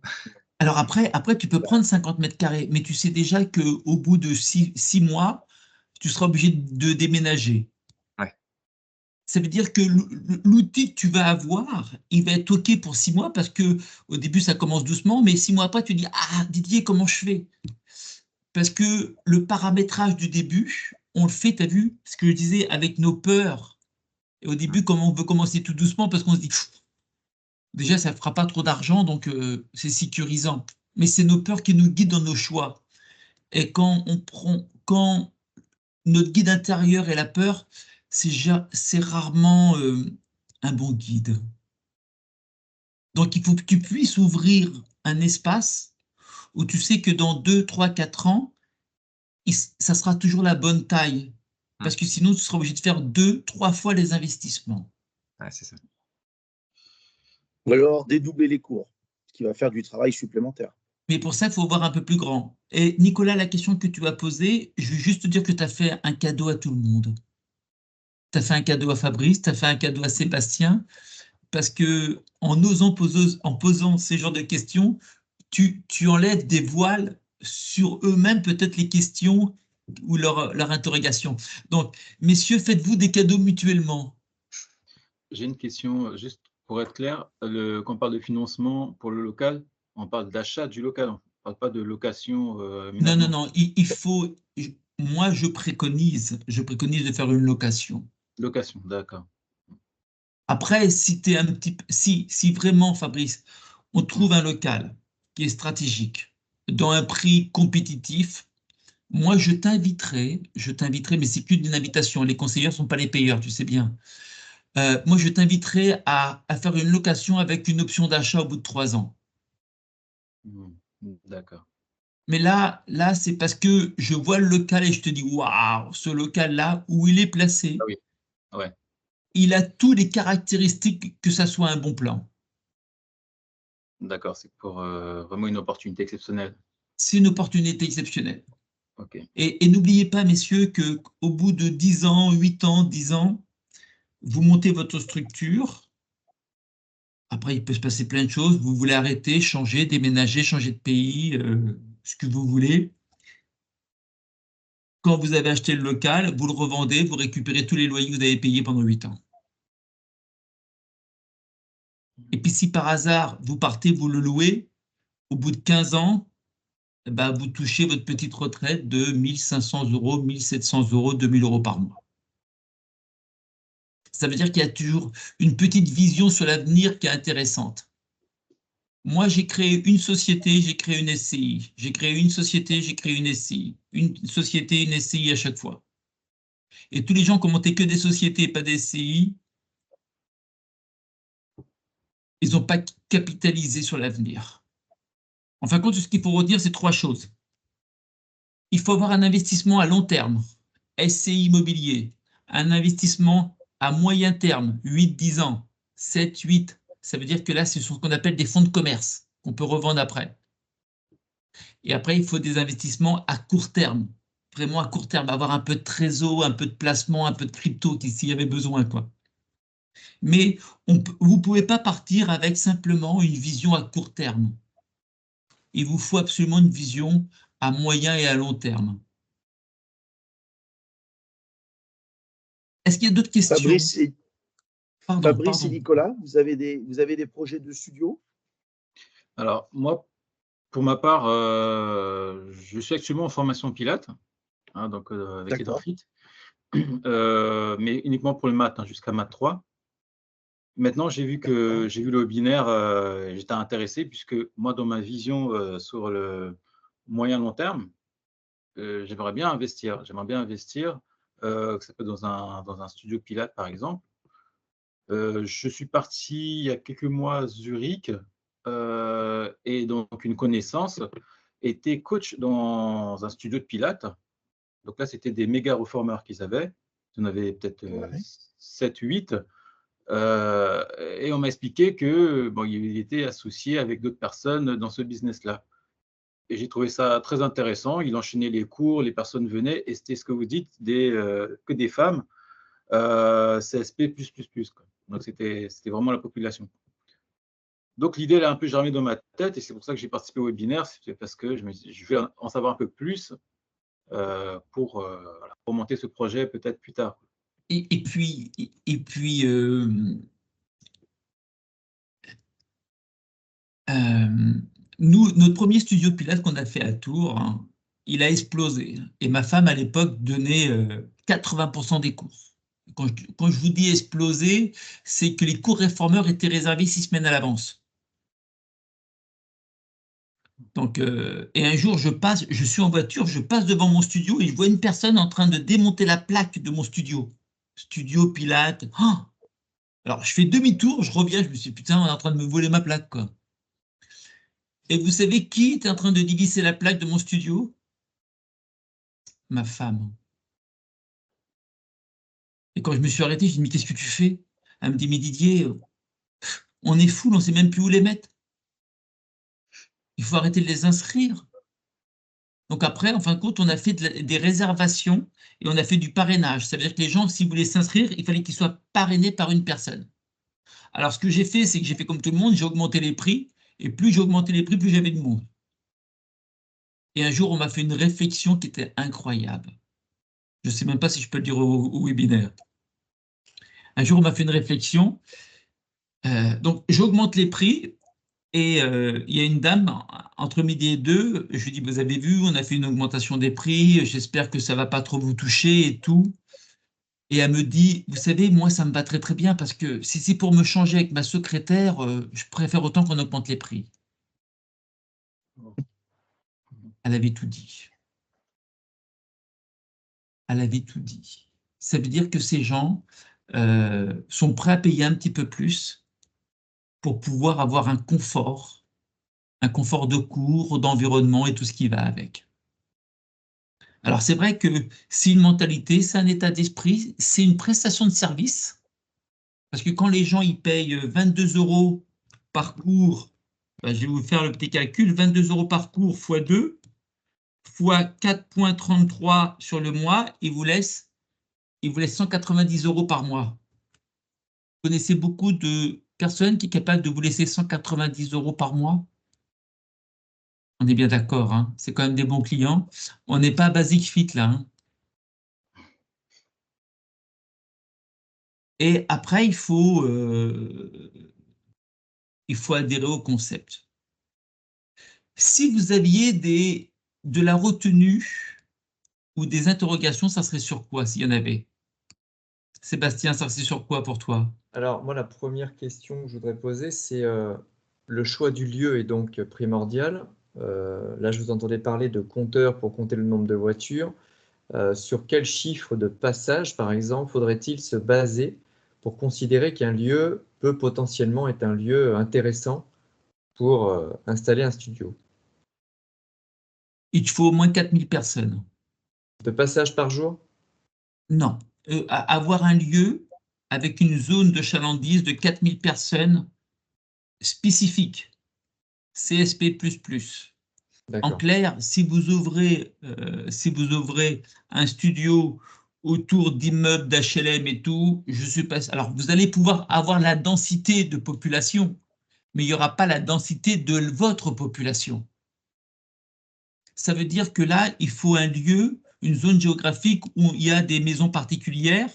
Alors après, tu peux prendre 50 mètres carrés, mais tu sais déjà qu'au bout de 6 mois, tu seras obligé de déménager. Ouais. Ça veut dire que l'outil que tu vas avoir, il va être OK pour 6 mois parce que au début, ça commence doucement, mais 6 mois après, tu dis: «Ah Didier, comment je fais?» Parce que le paramétrage du début, on le fait, tu as vu? Ce que je disais avec nos peurs. Et au Mmh. début, comme on veut commencer tout doucement parce qu'on se dit: déjà, ça ne fera pas trop d'argent, donc c'est sécurisant. Mais c'est nos peurs qui nous guident dans nos choix. Et quand notre guide intérieur est la peur, c'est rarement un bon guide. Donc, il faut que tu puisses ouvrir un espace où tu sais que dans 2, 3, 4 ans, ça sera toujours la bonne taille. Mmh. Parce que sinon, tu seras obligé de faire 2, 3 fois les investissements. Ouais, c'est ça. Ou alors dédoubler les cours, ce qui va faire du travail supplémentaire. Mais pour ça, il faut voir un peu plus grand. Et Nicolas, la question que tu as posée, je veux juste te dire que tu as fait un cadeau à tout le monde. Tu as fait un cadeau à Fabrice, tu as fait un cadeau à Sébastien, parce que en posant ces genres de questions, tu enlèves des voiles sur eux-mêmes, peut-être les questions ou leur interrogation. Donc, messieurs, faites-vous des cadeaux mutuellement. J'ai une question, juste pour être clair, quand on parle de financement pour le local, on parle d'achat du local, on ne parle pas de location, Non, non, aménagement. non, il faut. Moi, je préconise de faire une location. Location, d'accord. Après, si vraiment, Fabrice, on Mmh. trouve un local qui est stratégique, dans un prix compétitif, moi, je t'inviterai, mais c'est qu'une invitation. Les conseillers ne sont pas les payeurs, tu sais bien. Moi, je t'inviterai à faire une location avec une option d'achat au bout de 3 ans. Mmh. D'accord. Mais là, c'est parce que je vois le local et je te dis, waouh, ce local-là, où il est Ah placé, oui, ouais, il a toutes les caractéristiques que ça soit un bon plan. d'accord, c'est pour, vraiment une opportunité exceptionnelle. C'est une opportunité exceptionnelle. OK. Et n'oubliez pas, messieurs, qu'au bout de 10 ans, 8 ans, 10 ans, vous montez votre structure. Après, il peut se passer plein de choses. Vous voulez arrêter, changer, déménager, changer de pays, ce que vous voulez. Quand vous avez acheté le local, vous le revendez, vous récupérez tous les loyers que vous avez payés pendant 8 ans. Et puis si par hasard, vous partez, vous le louez, au bout de 15 ans, bah, vous touchez votre petite retraite de 1 500 €, 1 700 €, 2 000 € par mois. Ça veut dire qu'il y a toujours une petite vision sur l'avenir qui est intéressante. Moi, j'ai créé une société, j'ai créé une SCI. J'ai créé une société, j'ai créé une SCI. Une société, une SCI à chaque fois. Et tous les gens qui ont monté que des sociétés, pas des SCI, ils n'ont pas capitalisé sur l'avenir. En fin de compte, ce qu'il faut retenir, c'est 3 choses. Il faut avoir un investissement à long terme, SCI immobilier, un investissement à moyen terme, 8-10 ans, 7-8. Ça veut dire que là, ce sont ce qu'on appelle des fonds de commerce qu'on peut revendre après. Et après, il faut des investissements à court terme, vraiment à court terme, avoir un peu de trésor, un peu de placement, un peu de crypto s'il y avait besoin, quoi. Mais vous ne pouvez pas partir avec simplement une vision à court terme. Il vous faut absolument une vision à moyen et à long terme. Est-ce qu'il y a d'autres questions? Fabrice et, Pardon, Fabrice et pardon. Nicolas, vous avez des projets de studio? Alors moi, pour ma part, je suis actuellement en formation Pilates, hein, donc avec D'accord. EdorFit, mais uniquement pour le maths, hein, jusqu'à maths 3. Maintenant, j'ai vu le webinaire, j'étais intéressé puisque moi, dans ma vision sur le moyen-long terme, j'aimerais bien investir. Que ça peut être dans un studio Pilates, par exemple. Je suis parti il y a quelques mois à Zurich et donc une connaissance était coach dans un studio de Pilates. Donc là, c'était des méga reformers qu'ils avaient. Ils en avaient peut-être 7, 8. Et on m'a expliqué que bon, il était associé avec d'autres personnes dans ce business-là. Et j'ai trouvé ça très intéressant. Il enchaînait les cours, les personnes venaient, et c'était ce que vous dites, que des femmes, CSP+++. Quoi. Donc c'était vraiment la population. Donc l'idée, elle a un peu germé dans ma tête, et c'est pour ça que j'ai participé au webinaire, c'est parce que je vais en savoir un peu plus pour monter ce projet peut-être plus tard. Et puis nous, notre premier studio de Pilates qu'on a fait à Tours, hein, il a explosé. Et ma femme, à l'époque, donnait 80% des cours. Quand je vous dis exploser, c'est que les cours réformeurs étaient réservés 6 semaines à l'avance. Donc, et un jour, je suis en voiture, je passe devant mon studio et je vois une personne en train de démonter la plaque de mon studio. Studio Pilates. Oh, alors, je fais demi-tour, je reviens, je me suis dit, putain, on est en train de me voler ma plaque, quoi. Et vous savez qui était en train de dévisser la plaque de mon studio? Ma femme. Et quand je me suis arrêté, je lui ai dit, mais qu'est-ce que tu fais? Elle me dit, mais Didier, on est fou, on ne sait même plus où les mettre. Il faut arrêter de les inscrire. Donc après, en fin de compte, on a fait des réservations et on a fait du parrainage. Ça veut dire que les gens, s'ils voulaient s'inscrire, il fallait qu'ils soient parrainés par une personne. Alors ce que j'ai fait, c'est que j'ai fait comme tout le monde, j'ai augmenté les prix. Et plus j'ai augmenté les prix, plus j'avais de monde. Et un jour, on m'a fait une réflexion qui était incroyable. Je ne sais même pas si je peux le dire au webinaire. Un jour, on m'a fait une réflexion. Donc, j'augmente les prix et il y a une dame, entre midi et 2, je lui dis, vous avez vu, on a fait une augmentation des prix, j'espère que ça ne va pas trop vous toucher et tout. Et elle me dit, vous savez, moi, ça me va très très bien parce que si c'est pour me changer avec ma secrétaire, je préfère autant qu'on augmente les prix. Elle avait tout dit. Elle avait tout dit. Ça veut dire que ces gens sont prêts à payer un petit peu plus pour pouvoir avoir un confort de cours, d'environnement et tout ce qui va avec. Alors c'est vrai que c'est une mentalité, c'est un état d'esprit, c'est une prestation de service, parce que quand les gens ils payent 22 € par cours, ben, je vais vous faire le petit calcul, 22 € par cours x 2, fois 4,33 sur le mois, il vous laisse 190 € par mois. Vous connaissez beaucoup de personnes qui sont capables de vous laisser 190 € par mois? On est bien d'accord, hein, c'est quand même des bons clients. On n'est pas à Basic Fit là. Hein. Et après, il faut adhérer au concept. Si vous aviez de la retenue ou des interrogations, ça serait sur quoi s'il y en avait? Sébastien, ça serait sur quoi pour toi? Alors, moi, la première question que je voudrais poser, c'est le choix du lieu est donc primordial. Là, je vous entendais parler de compteurs pour compter le nombre de voitures. Sur quel chiffre de passage, par exemple, faudrait-il se baser pour considérer qu'un lieu peut potentiellement être un lieu intéressant pour installer un studio? Il te faut au moins 4000 personnes. De passage par jour? Non. Avoir un lieu avec une zone de chalandise de 4000 personnes spécifique, CSP++. En clair, si vous ouvrez un studio autour d'immeubles d'HLM et tout, je suis pas. Alors, vous allez pouvoir avoir la densité de population, mais il n'y aura pas la densité de votre population. Ça veut dire que là, il faut un lieu, une zone géographique où il y a des maisons particulières,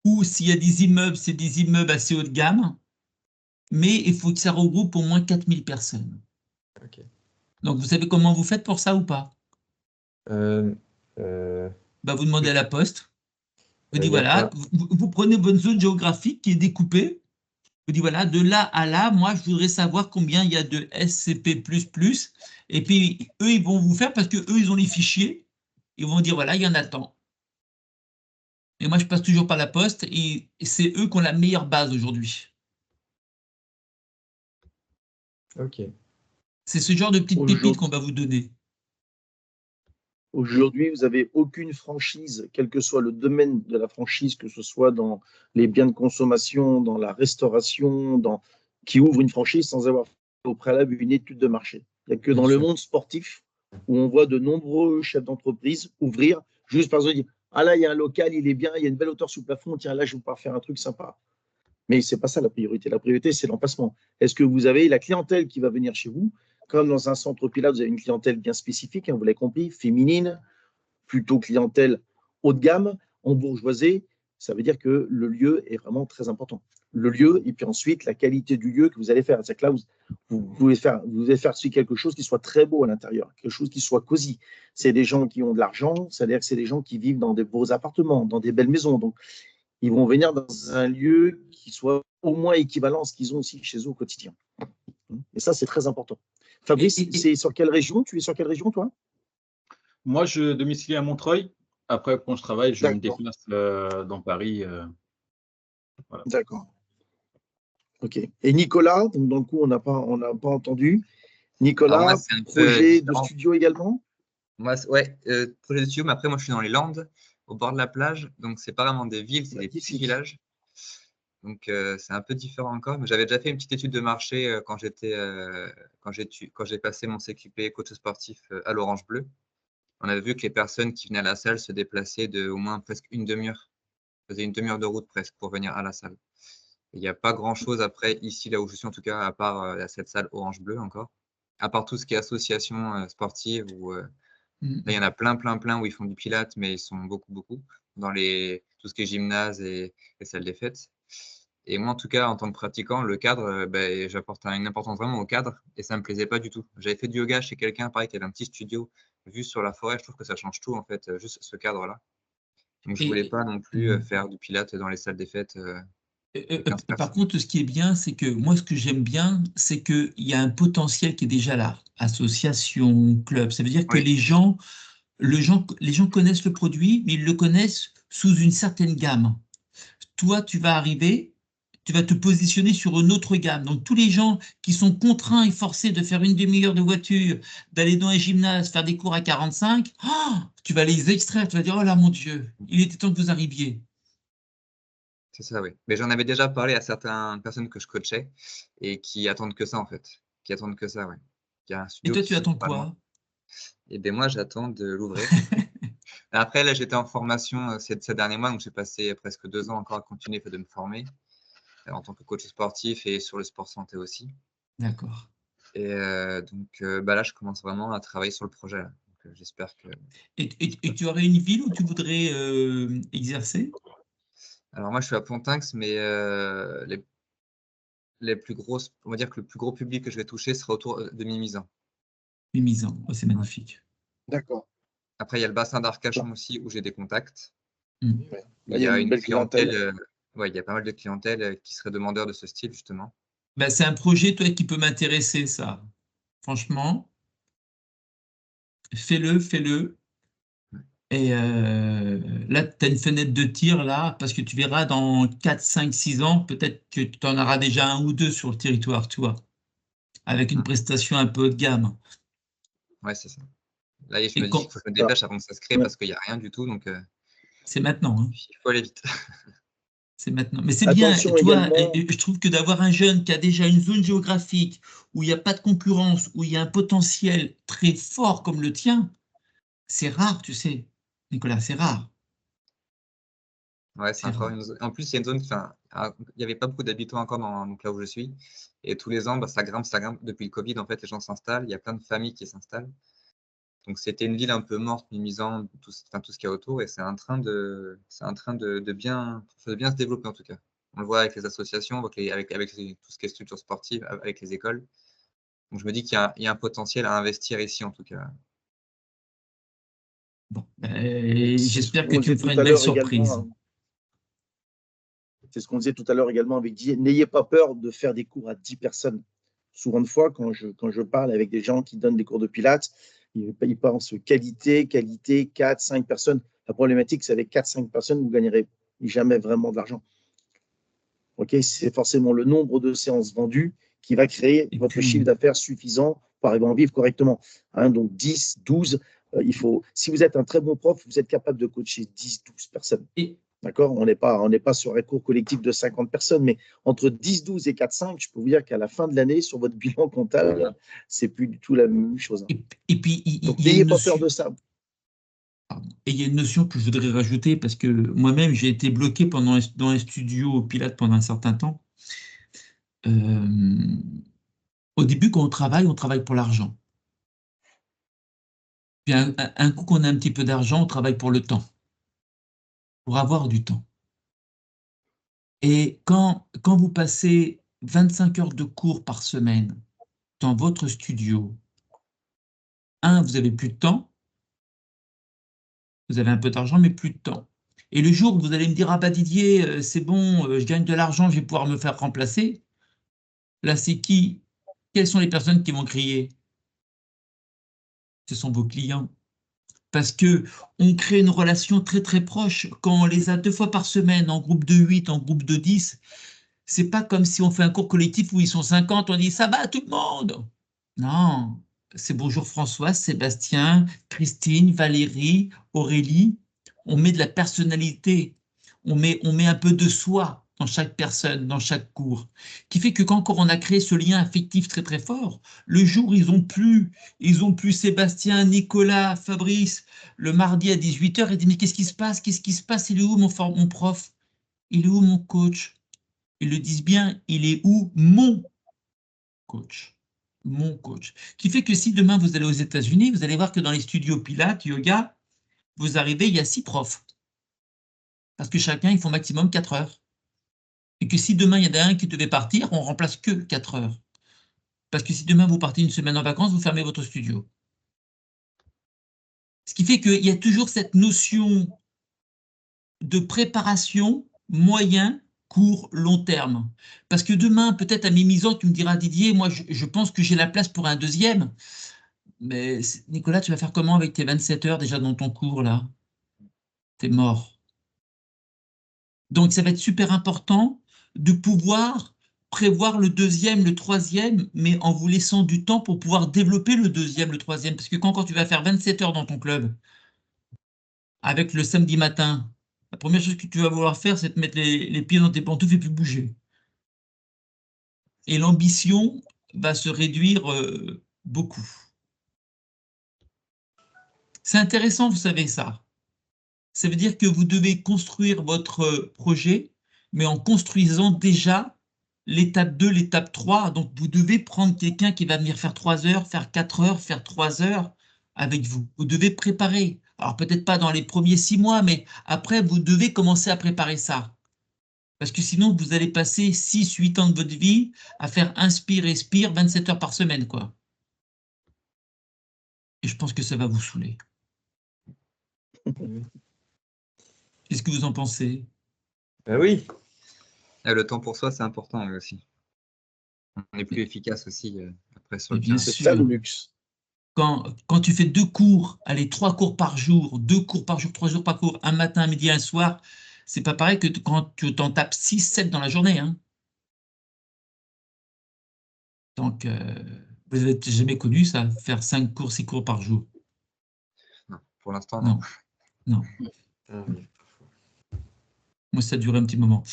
ou s'il y a des immeubles, c'est des immeubles assez haut de gamme, mais il faut que ça regroupe au moins 4000 personnes. Okay. Donc, vous savez comment vous faites pour ça ou pas? Bah, vous demandez à la poste. Vous dites, Il y a voilà, pas- vous prenez votre zone géographique qui est découpée. Vous dites, voilà, de là à là, moi, je voudrais savoir combien il y a de SCP++. Et puis, eux, ils vont vous faire, parce que eux, ils ont les fichiers. Ils vont dire, voilà, il y en a tant. Et moi, je passe toujours par la poste. Et c'est eux qui ont la meilleure base aujourd'hui. Ok. C'est ce genre de petites pépites qu'on va vous donner. Aujourd'hui, vous n'avez aucune franchise, quel que soit le domaine de la franchise, que ce soit dans les biens de consommation, dans la restauration, qui ouvre une franchise sans avoir fait au préalable une étude de marché. Il n'y a que Bien dans le sûr. monde sportif où on voit de nombreux chefs d'entreprise ouvrir juste parce qu'ils disent ah là, il y a un local, il est bien, il y a une belle hauteur sous plafond, tiens, là, je vais pouvoir faire un truc sympa. Mais ce n'est pas ça la priorité. La priorité, c'est l'emplacement. Est-ce que vous avez la clientèle qui va venir chez vous? Comme dans un centre Pilates, vous avez une clientèle bien spécifique, hein, vous l'avez compris, féminine, plutôt clientèle haut de gamme, en bourgeoisie, ça veut dire que le lieu est vraiment très important. Le lieu, et puis ensuite la qualité du lieu que vous allez faire. C'est que là, vous pouvez faire aussi quelque chose qui soit très beau à l'intérieur, quelque chose qui soit cosy. C'est des gens qui ont de l'argent, c'est-à-dire que c'est des gens qui vivent dans des beaux appartements, dans des belles maisons. Donc, ils vont venir dans un lieu qui soit au moins équivalent à ce qu'ils ont aussi chez eux au quotidien. Et ça, c'est très important. Fabrice, c'est sur quelle région? Tu es sur quelle région, toi? Moi, je domicile à Montreuil. Après, quand je travaille, je me D'accord. déplace dans Paris. Voilà. D'accord. Ok. Et Nicolas, donc dans le coup, on n'a pas entendu. Alors moi, Nicolas, c'est un peu projet de différent. studio également? Moi, ouais, projet de studio, mais après, moi, je suis dans les Landes, au bord de la plage. Donc, c'est pas vraiment des villes, c'est des petits Magnifique. villages. Donc, c'est un peu différent encore. Mais j'avais déjà fait une petite étude de marché quand j'ai passé mon CQP coach sportif à l'Orange Bleu. On avait vu que les personnes qui venaient à la salle se déplaçaient de au moins presque une demi-heure. Faisaient une demi-heure de route presque pour venir à la salle. Il n'y a pas grand-chose après, ici, là où je suis en tout cas, à part cette salle Orange Bleu encore. À part tout ce qui est association sportive, où là, il y en a plein où ils font du pilates, mais ils sont beaucoup dans tout ce qui est gymnase et salle des fêtes. Et moi, en tout cas, en tant que pratiquant, le cadre, j'apporte une importance vraiment au cadre et ça ne me plaisait pas du tout. J'avais fait du yoga chez quelqu'un, pareil, qui avait un petit studio vu sur la forêt. Je trouve que ça change tout, en fait, juste ce cadre-là. Donc, je ne voulais pas non plus faire du pilates dans les salles des fêtes. Par contre, ce qui est bien, c'est que moi, ce que j'aime bien, c'est qu'il y a un potentiel qui est déjà là. Association, club, ça veut dire que Oui. les gens connaissent le produit, mais ils le connaissent sous une certaine gamme. Toi, tu vas arriver, tu vas te positionner sur une autre gamme. Donc, tous les gens qui sont contraints et forcés de faire une demi-heure de voiture, d'aller dans un gymnase, faire des cours à 45, tu vas les extraire, tu vas dire, oh là, mon Dieu, il était temps que vous arriviez. C'est ça, oui. Mais j'en avais déjà parlé à certaines personnes que je coachais et qui attendent que ça, en fait. Qui attendent que ça, ouais. Il y a un Et studio toi, qui tu s'ouvre attends pas loin. quoi? Et bien moi, j'attends de l'ouvrir. Après, là, j'étais en formation ces derniers mois, donc j'ai passé presque 2 ans encore à continuer de me former en tant que coach sportif et sur le sport santé aussi. D'accord. Et donc, là, je commence vraiment à travailler sur le projet. Là. Donc, j'espère que. Et tu aurais une ville où tu voudrais exercer? Alors, moi, je suis à Pontinx, mais les plus grosses, on va dire que le plus gros public que je vais toucher sera autour de Mimizan. Mimizan, oh, c'est magnifique. D'accord. Après, il y a le bassin d'Arcachon aussi où j'ai des contacts. Mm. Ouais. Il y a une clientèle, il y a pas mal de clientèle qui serait demandeur de ce style, justement. Ben, c'est un projet, toi, qui peut m'intéresser, ça. Franchement, fais-le. Et là, tu as une fenêtre de tir, là, parce que tu verras dans 4, 5, 6 ans, peut-être que tu en auras déjà un ou deux sur le territoire, tu vois, avec une prestation un peu haut de gamme. Ouais, c'est ça. Là, je Et me dis qu'il faut que je me dépêche avant que ça se crée parce qu'il n'y a rien du tout, donc c'est maintenant, hein. il faut aller vite. C'est maintenant. Mais c'est bien, Attention tu vois, également. je trouve que d'avoir un jeune qui a déjà une zone géographique où il n'y a pas de concurrence, où il y a un potentiel très fort comme le tien, c'est rare, tu sais, Nicolas, c'est rare. Ouais, c'est C'est encore rare. une zone. En plus, il y a une zone, il n'y avait pas beaucoup d'habitants encore donc là où je suis. Et tous les ans, ça grimpe. Depuis le Covid, en fait, les gens s'installent. Il y a plein de familles qui s'installent. Donc, c'était une ville un peu morte, minimisant tout ce qu'il y a autour. Et c'est en train de bien se développer, en tout cas. On le voit avec les associations, avec tout ce qui est structure sportive, avec les écoles. Donc, je me dis qu'il y a un potentiel à investir ici, en tout cas. Bon, C'est ce j'espère que qu'on tu me disait tout feras une à belle l'heure également. surprise. C'est ce qu'on disait tout à l'heure également avec Didier. N'ayez pas peur de faire des cours à 10 personnes. Souvent de fois, quand je parle avec des gens qui donnent des cours de pilates, ils pensent qualité, 4, 5 personnes. La problématique, c'est avec 4, 5 personnes, vous ne gagnerez jamais vraiment de l'argent. Okay, c'est forcément le nombre de séances vendues qui va créer votre chiffre d'affaires suffisant pour arriver à en vivre correctement. Donc 10, 12, si vous êtes un très bon prof, vous êtes capable de coacher 10, 12 personnes. D'accord ? On n'est pas sur un cours collectif de 50 personnes, mais entre 10, 12 et 4, 5, je peux vous dire qu'à la fin de l'année, sur votre bilan comptable, c'est plus du tout la même chose. Et puis, donc, n'ayez pas peur de ça. Et il y a une notion que je voudrais rajouter, parce que moi-même, j'ai été bloqué dans un studio Pilates pendant un certain temps. Au début, quand on travaille pour l'argent. Puis un coup qu'on a un petit peu d'argent, on travaille pour le temps, pour avoir du temps. Et quand vous passez 25 heures de cours par semaine dans votre studio, vous n'avez plus de temps, vous avez un peu d'argent, mais plus de temps. Et le jour où vous allez me dire, ah bah Didier, c'est bon, je gagne de l'argent, je vais pouvoir me faire remplacer, là c'est qui? Quelles sont les personnes qui vont crier? Ce sont vos clients. Parce qu'on crée une relation très très proche. Quand on les a 2 fois par semaine, en groupe de 8, en groupe de 10, c'est pas comme si on fait un cours collectif où ils sont 50, on dit ça va tout le monde. Non, c'est bonjour François, Sébastien, Christine, Valérie, Aurélie. On met de la personnalité, on met un peu de soi dans chaque personne, dans chaque cours, qui fait que quand on a créé ce lien affectif très très fort, le jour où ils ont plus Sébastien, Nicolas, Fabrice, le mardi à 18h, ils disent mais qu'est-ce qui se passe? Qu'est-ce qui se passe? Il est où mon prof? Il est où mon coach? Ils le disent bien, il est où mon coach? Mon coach. Qui fait que si demain vous allez aux États-Unis, vous allez voir que dans les studios Pilates, yoga, vous arrivez, il y a 6 profs. Parce que chacun, ils font maximum 4 heures. Et que si demain, il y en a un qui devait partir, on remplace que 4 heures. Parce que si demain, vous partez une semaine en vacances, vous fermez votre studio. Ce qui fait qu'il y a toujours cette notion de préparation moyen, court, long terme. Parce que demain, peut-être à mi-mi-temps, tu me diras, Didier, moi, je pense que j'ai la place pour un deuxième. Mais Nicolas, tu vas faire comment avec tes 27 heures déjà dans ton cours, là? T'es mort. Donc, ça va être super important de pouvoir prévoir le deuxième, le troisième, mais en vous laissant du temps pour pouvoir développer le deuxième, le troisième. Parce que quand tu vas faire 27 heures dans ton club, avec le samedi matin, la première chose que tu vas vouloir faire, c'est te mettre les pieds dans tes pantoufles et puis bouger. Et l'ambition va se réduire beaucoup. C'est intéressant, vous savez ça. Ça veut dire que vous devez construire votre projet, mais en construisant déjà l'étape 2, l'étape 3. Donc, vous devez prendre quelqu'un qui va venir faire 3 heures, faire 4 heures, faire 3 heures avec vous. Vous devez préparer. Alors, peut-être pas dans les premiers 6 mois, mais après, vous devez commencer à préparer ça. Parce que sinon, vous allez passer 6, 8 ans de votre vie à faire inspire, expire, 27 heures par semaine, quoi. Et je pense que ça va vous saouler. Qu'est-ce que vous en pensez? Ben oui. Et le temps pour soi, c'est important aussi. On est plus efficace aussi après sur le bien terrain. C'est sûr. ça le luxe. Quand tu fais 2 cours, allez, 3 cours par jour, 2 cours par jour, 3 jours par cours, un matin, un midi, un soir, c'est pas pareil que quand tu t'en tapes 6, 7 dans la journée. Hein. Donc, vous n'avez jamais connu ça, faire 5 cours, 6 cours par jour? Non, pour l'instant, non. Non. Ah oui. Moi, ça a duré un petit moment.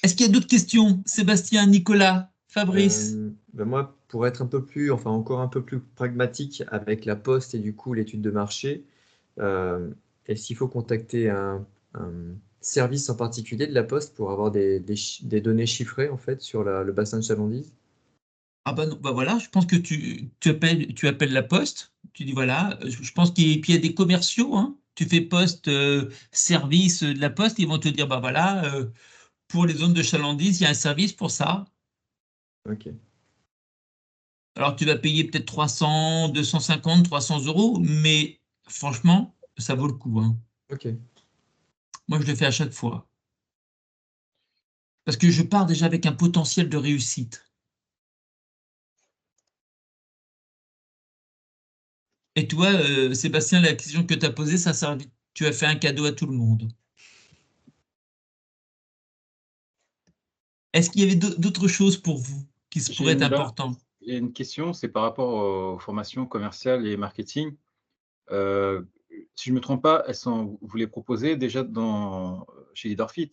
Est-ce qu'il y a d'autres questions? Sébastien, Nicolas, Fabrice? Ben moi, pour être un peu plus, enfin encore un peu plus pragmatique avec la Poste et du coup l'étude de marché, est-ce qu'il faut contacter un service en particulier de la Poste pour avoir des données chiffrées en fait sur le bassin de chalandise? Ah bah, non, bah voilà, je pense que tu appelles la Poste, tu dis voilà, je pense qu'il y a des commerciaux, hein, tu fais Poste, service de la Poste, ils vont te dire bah voilà, pour les zones de chalandise, il y a un service pour ça. Ok. Alors tu vas payer peut-être 300, 250, 300 €, mais franchement, ça vaut le coup. Hein. Ok. Moi, je le fais à chaque fois. Parce que je pars déjà avec un potentiel de réussite. Et toi, Sébastien, la question que tu as posée, ça servi. Tu as fait un cadeau à tout le monde. Est-ce qu'il y avait d'autres choses pour vous qui pourraient être importantes? Il y a une question, c'est par rapport aux formations commerciales et marketing. Si je ne me trompe pas, vous les proposez déjà chez Leaderfit,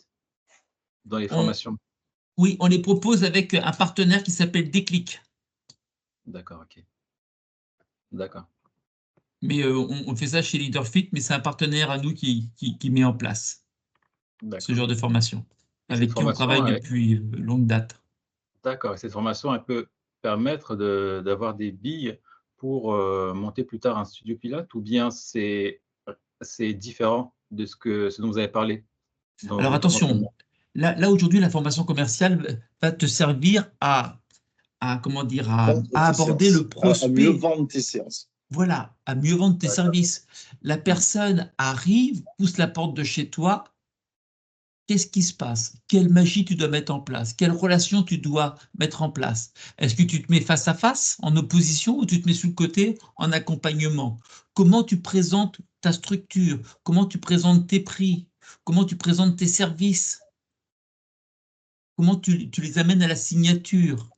dans les formations. Oui, on les propose avec un partenaire qui s'appelle Déclic. D'accord, ok. D'accord. Mais on fait ça chez Leaderfit, mais c'est un partenaire à nous qui met en place ce genre de formation, avec qui on travaille depuis longue date. D'accord. Et cette formation, elle peut permettre d'avoir des billes pour monter plus tard un studio pilates, ou bien c'est différent de ce dont vous avez parlé? Alors attention, là aujourd'hui, la formation commerciale va te servir à comment dire, à aborder le prospect. À mieux vendre tes séances. Voilà, à mieux vendre tes services. La personne arrive, pousse la porte de chez toi. Qu'est-ce qui se passe? Quelle magie tu dois mettre en place? Quelle relation tu dois mettre en place? Est-ce que tu te mets face à face, en opposition, ou tu te mets sous le côté, en accompagnement? Comment tu présentes ta structure? Comment tu présentes tes prix? Comment tu présentes tes services? Comment tu les amènes à la signature?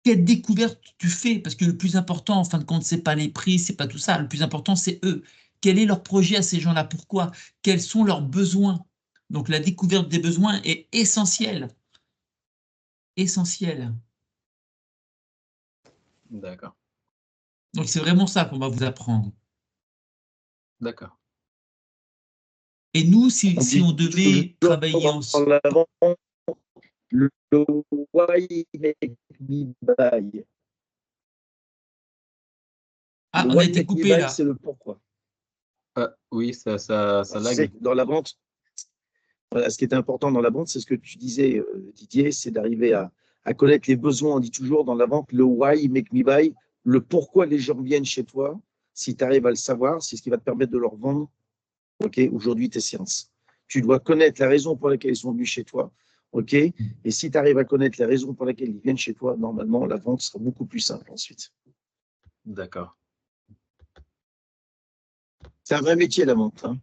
Quelle découverte tu fais? Parce que le plus important, en fin de compte, c'est pas les prix, c'est pas tout ça. Le plus important, c'est eux. Quel est leur projet à ces gens-là? Pourquoi? Quels sont leurs besoins? Donc, la découverte des besoins est essentielle. Essentielle. D'accord. Donc, c'est vraiment ça qu'on va vous apprendre. D'accord. Et nous, si on devait travailler ensemble... Le why make me buy. Ah, le on a été coupé là. C'est le pourquoi. Oui, ça lag. Dans la vente, voilà, ce qui est important dans la vente, c'est ce que tu disais, Didier, c'est d'arriver à connaître les besoins. On dit toujours dans la vente, le why make me buy, le pourquoi les gens viennent chez toi. Si tu arrives à le savoir, c'est ce qui va te permettre de leur vendre aujourd'hui tes séances. Tu dois connaître la raison pour laquelle ils sont venus chez toi. Et si tu arrives à connaître les raisons pour lesquelles ils viennent chez toi, normalement, la vente sera beaucoup plus simple ensuite. D'accord. C'est un vrai métier, la vente. Hein.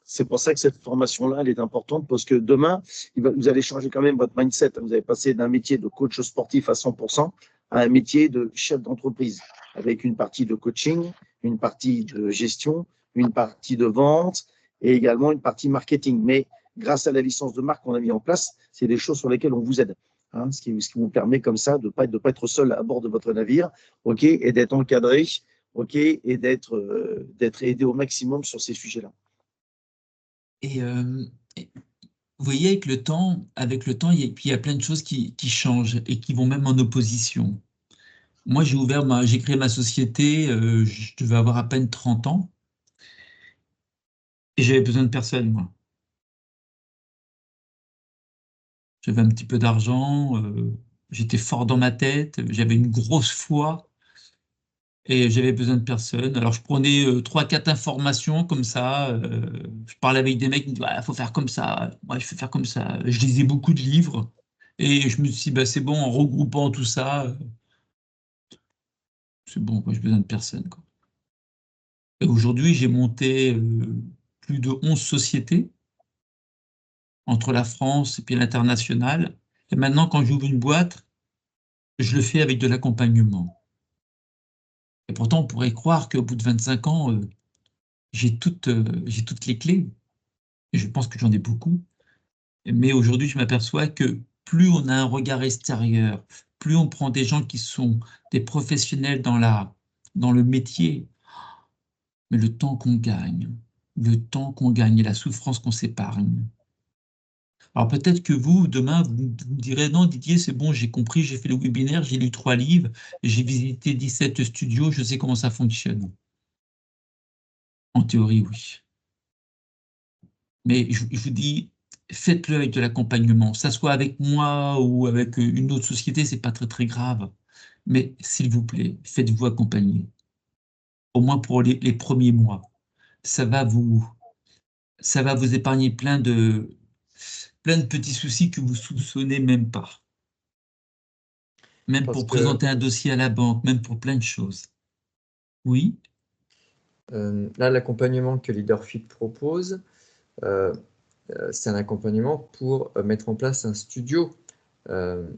C'est pour ça que cette formation-là, elle est importante, parce que demain, vous allez changer quand même votre mindset. Vous allez passer d'un métier de coach sportif à 100% à un métier de chef d'entreprise, avec une partie de coaching, une partie de gestion, une partie de vente et également une partie marketing. Mais grâce à la licence de marque qu'on a mis en place, c'est des choses sur lesquelles on vous aide. Hein, ce qui vous permet comme ça de ne pas être seul à bord de votre navire, et d'être encadré, et d'être aidé au maximum sur ces sujets-là. Et vous voyez, avec le temps, il y a plein de choses qui changent et qui vont même en opposition. Moi, j'ai créé ma société, je devais avoir à peine 30 ans, et j'avais besoin de personne, moi. J'avais un petit peu d'argent, j'étais fort dans ma tête, j'avais une grosse foi, et j'avais besoin de personne. Alors, je prenais 3-4 informations comme ça, je parlais avec des mecs qui me disaient, il faut faire comme ça, moi, je fais faire comme ça. Je lisais beaucoup de livres, et je me suis dit, bah, c'est bon, en regroupant tout ça, c'est bon, moi, j'ai besoin de personne, quoi. Et aujourd'hui, j'ai monté plus de 11 sociétés entre la France et puis l'international. Et maintenant, quand j'ouvre une boîte, je le fais avec de l'accompagnement. Et pourtant, on pourrait croire qu'au bout de 25 ans, j'ai toutes les clés. Et je pense que j'en ai beaucoup. Mais aujourd'hui, je m'aperçois que plus on a un regard extérieur, plus on prend des gens qui sont des professionnels dans le métier, mais le temps qu'on gagne et la souffrance qu'on s'épargne. Alors peut-être que vous, demain, vous me direz, non Didier, c'est bon, j'ai compris, j'ai fait le webinaire, j'ai lu 3 livres, j'ai visité 17 studios, je sais comment ça fonctionne. En théorie, oui. Mais je vous dis, faites-le avec de l'accompagnement. Ça soit avec moi ou avec une autre société, c'est pas très très grave. Mais s'il vous plaît, faites-vous accompagner. Au moins pour les premiers mois. Ça va vous épargner plein de plein de petits soucis que vous soupçonnez même pas. Même Parce pour que présenter un dossier à la banque, même pour plein de choses. Oui, là, l'accompagnement que Leaderfit propose, c'est un accompagnement pour mettre en place un studio. Il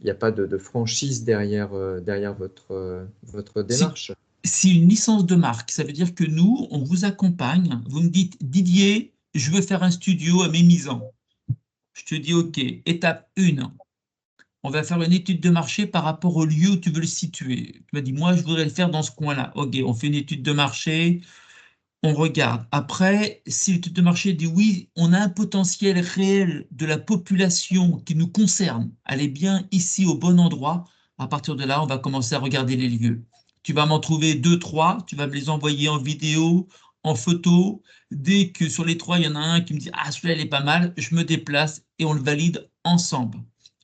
n'y a pas de franchise derrière votre démarche. si une licence de marque, ça veut dire que nous, on vous accompagne. Vous me dites, Didier, je veux faire un studio à Mémisant. Je te dis, OK, étape 1, on va faire une étude de marché par rapport au lieu où tu veux le situer. Tu m'as dit, moi, je voudrais le faire dans ce coin-là. OK, on fait une étude de marché, on regarde. Après, si l'étude de marché dit oui, on a un potentiel réel de la population qui nous concerne, elle est bien ici au bon endroit, à partir de là, on va commencer à regarder les lieux. Tu vas m'en trouver 2, 3, tu vas me les envoyer en vidéo, en photo. Dès que sur les 3, il y en a un qui me dit « Ah, celui-là, il est pas mal », je me déplace et on le valide ensemble.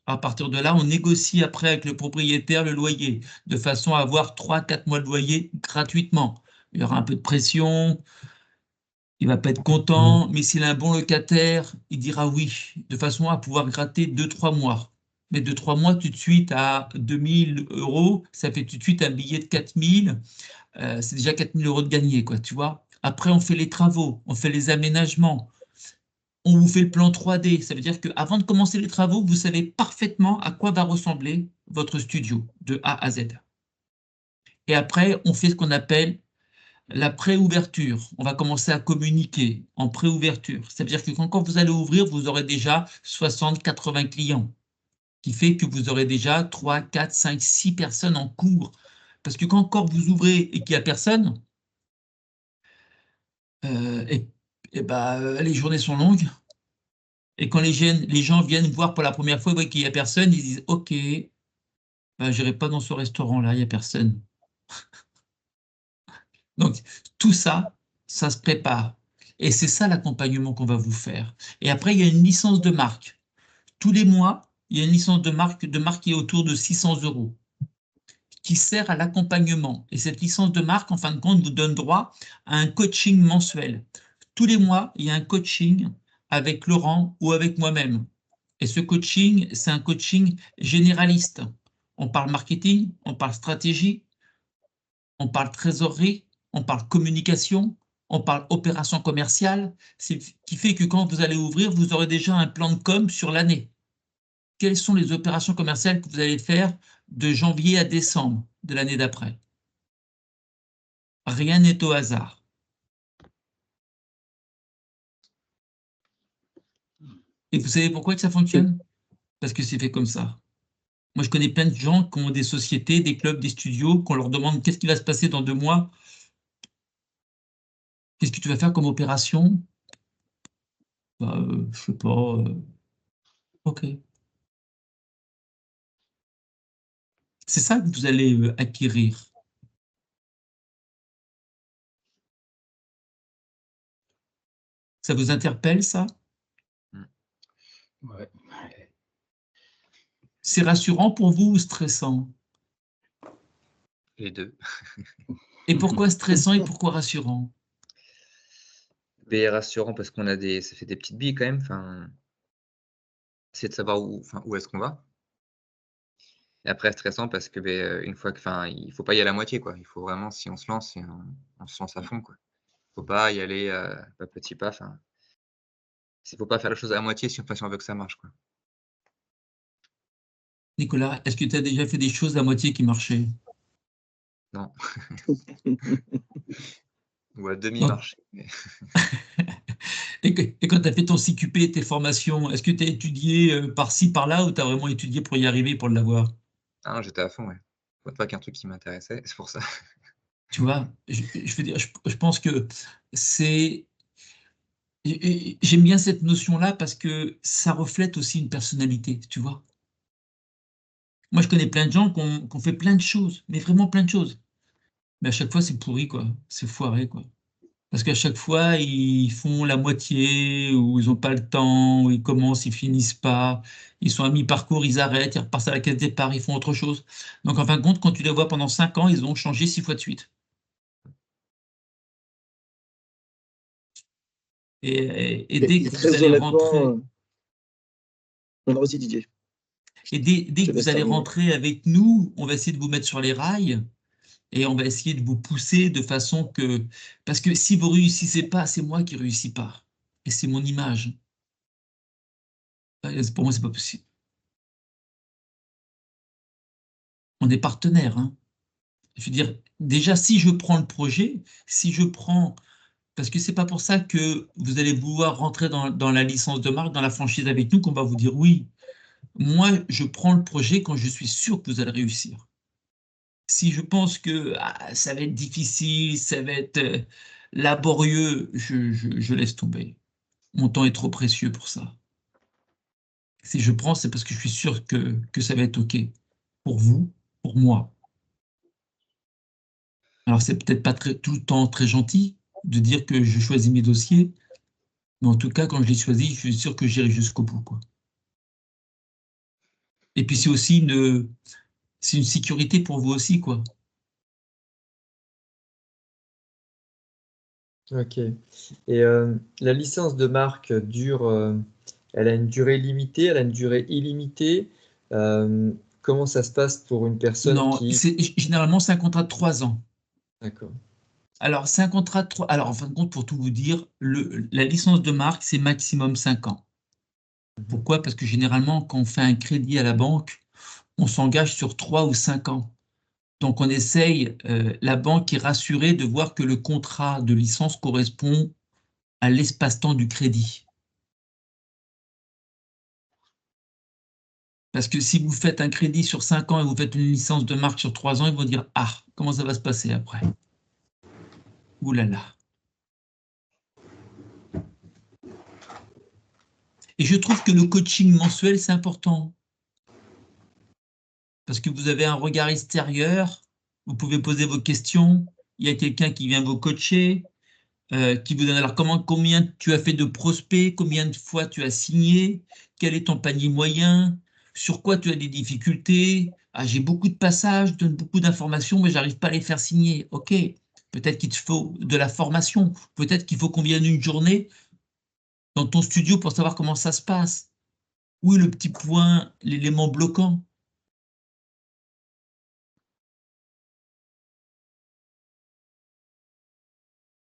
À partir de là, on négocie après avec le propriétaire le loyer, de façon à avoir 3, 4 mois de loyer gratuitement. Il y aura un peu de pression, il ne va pas être content, mais s'il a un bon locataire, il dira oui, de façon à pouvoir gratter 2, 3 mois. Mais 2, 3 mois tout de suite à 2 000 €, ça fait tout de suite un billet de 4 000, c'est déjà 4 000 € de gagné, quoi, tu vois. Après, on fait les travaux, on fait les aménagements, on vous fait le plan 3D. Ça veut dire qu'avant de commencer les travaux, vous savez parfaitement à quoi va ressembler votre studio, de A à Z. Et après, on fait ce qu'on appelle la pré-ouverture. On va commencer à communiquer en pré-ouverture. C'est-à-dire que quand vous allez ouvrir, vous aurez déjà 60, 80 clients, qui fait que vous aurez déjà 3, 4, 5, 6 personnes en cours. Parce que quand encore vous ouvrez et qu'il n'y a personne, les journées sont longues. Et quand les gens viennent voir pour la première fois, ils voient qu'il n'y a personne, ils disent « Ok, je n'irai pas dans ce restaurant-là, il n'y a personne. » Donc, tout ça, ça se prépare. Et c'est ça l'accompagnement qu'on va vous faire. Et après, il y a une licence de marque. Tous les mois, il y a une licence de marque qui est autour de 600 € qui sert à l'accompagnement. Et cette licence de marque, en fin de compte, vous donne droit à un coaching mensuel. Tous les mois, il y a un coaching avec Laurent ou avec moi-même. Et ce coaching, c'est un coaching généraliste. On parle marketing, on parle stratégie, on parle trésorerie, on parle communication, on parle opération commerciale, ce qui fait que quand vous allez ouvrir, vous aurez déjà un plan de com sur l'année. Quelles sont les opérations commerciales que vous allez faire de janvier à décembre de l'année d'après? Rien n'est au hasard. Et vous savez pourquoi que ça fonctionne? Parce que c'est fait comme ça. Moi, je connais plein de gens qui ont des sociétés, des clubs, des studios, qu'on leur demande qu'est-ce qui va se passer dans 2 mois? Qu'est-ce que tu vas faire comme opération? Je sais pas. OK. C'est ça que vous allez acquérir. Ça vous interpelle, ça? Ouais. C'est rassurant pour vous ou stressant? Les deux. Et pourquoi stressant et pourquoi rassurant? Mais rassurant parce qu'on a ça fait des petites billes quand même, enfin, c'est de savoir où est-ce qu'on va. Et après stressant parce que, une fois que il faut pas y aller à moitié, quoi. Il faut vraiment, si on se lance, on se lance à fond, quoi. Faut pas y aller, pas petit pas, faut pas faire les choses à moitié si on veut que ça marche, quoi. Nicolas, est-ce que tu as déjà fait des choses à moitié qui marchaient? Non. Ou à demi Donc, marché, mais et quand tu as fait ton CQP, tes formations, est-ce que tu as étudié par-ci, par-là, ou tu as vraiment étudié pour y arriver, pour l'avoir? ah non, j'étais à fond, ouais. Pas qu'un truc qui m'intéressait, c'est pour ça. Tu vois, je veux dire, je pense que c'est... J'aime bien cette notion-là parce que ça reflète aussi une personnalité, tu vois. Moi, je connais plein de gens qui ont fait plein de choses, mais vraiment plein de choses. Mais à chaque fois, c'est pourri, quoi. C'est foiré, quoi. Parce qu'à chaque fois, ils font la moitié, ou ils n'ont pas le temps, ou ils commencent, ils finissent pas. Ils sont à mi-parcours, ils arrêtent, ils repartent à la case départ, ils font autre chose. Donc, en fin de compte, quand tu les vois pendant 5 ans, ils ont changé 6 fois de suite. Et dès Et que vous très allez honnêtement, rentrer... Non, vas-y Didier. Et dès Je que laisse vous allez terminer. rentrer avec nous, on va essayer de vous mettre sur les rails et on va essayer de vous pousser de façon que... Parce que si vous réussissez pas, c'est moi qui réussis pas. Et c'est mon image. Pour moi, c'est pas possible. On est partenaires, hein. Je veux dire, déjà, si je prends le projet, si je prends... Parce que c'est pas pour ça que vous allez vouloir rentrer dans la licence de marque, dans la franchise avec nous, qu'on va vous dire oui. Moi, je prends le projet quand je suis sûr que vous allez réussir. Si je pense que ça va être difficile, ça va être laborieux, je laisse tomber. Mon temps est trop précieux pour ça. Si je prends, c'est parce que je suis sûr que ça va être OK pour vous, pour moi. Alors, c'est peut-être pas tout le temps très gentil de dire que je choisis mes dossiers, mais en tout cas, quand je les choisis, je suis sûr que j'irai jusqu'au bout, quoi. Et puis, c'est aussi c'est une sécurité pour vous aussi, quoi. Ok. Et la licence de marque dure, elle a une durée limitée, elle a une durée illimitée. Comment ça se passe pour une personne Non, qui... généralement, c'est un contrat de 3 ans. D'accord. Alors, c'est un contrat de 3... Alors, en fin de compte, pour tout vous dire, la licence de marque, c'est maximum 5 ans. Pourquoi? Parce que généralement, quand on fait un crédit à la banque, on s'engage sur 3 ou 5 ans. Donc, on essaye, la banque est rassurée de voir que le contrat de licence correspond à l'espace-temps du crédit. Parce que si vous faites un crédit sur 5 ans et vous faites une licence de marque sur 3 ans, ils vont dire « Ah, comment ça va se passer après ?» Ouh là là. Et je trouve que le coaching mensuel, c'est important. Parce que vous avez un regard extérieur, vous pouvez poser vos questions, il y a quelqu'un qui vient vous coacher, qui vous donne alors combien tu as fait de prospects, combien de fois tu as signé, quel est ton panier moyen, sur quoi tu as des difficultés. Ah, j'ai beaucoup de passages, je donne beaucoup d'informations, mais j'arrive pas à les faire signer. Ok, peut-être qu'il te faut de la formation, peut-être qu'il faut qu'on vienne une journée dans ton studio pour savoir comment ça se passe. Où est le petit point, l'élément bloquant?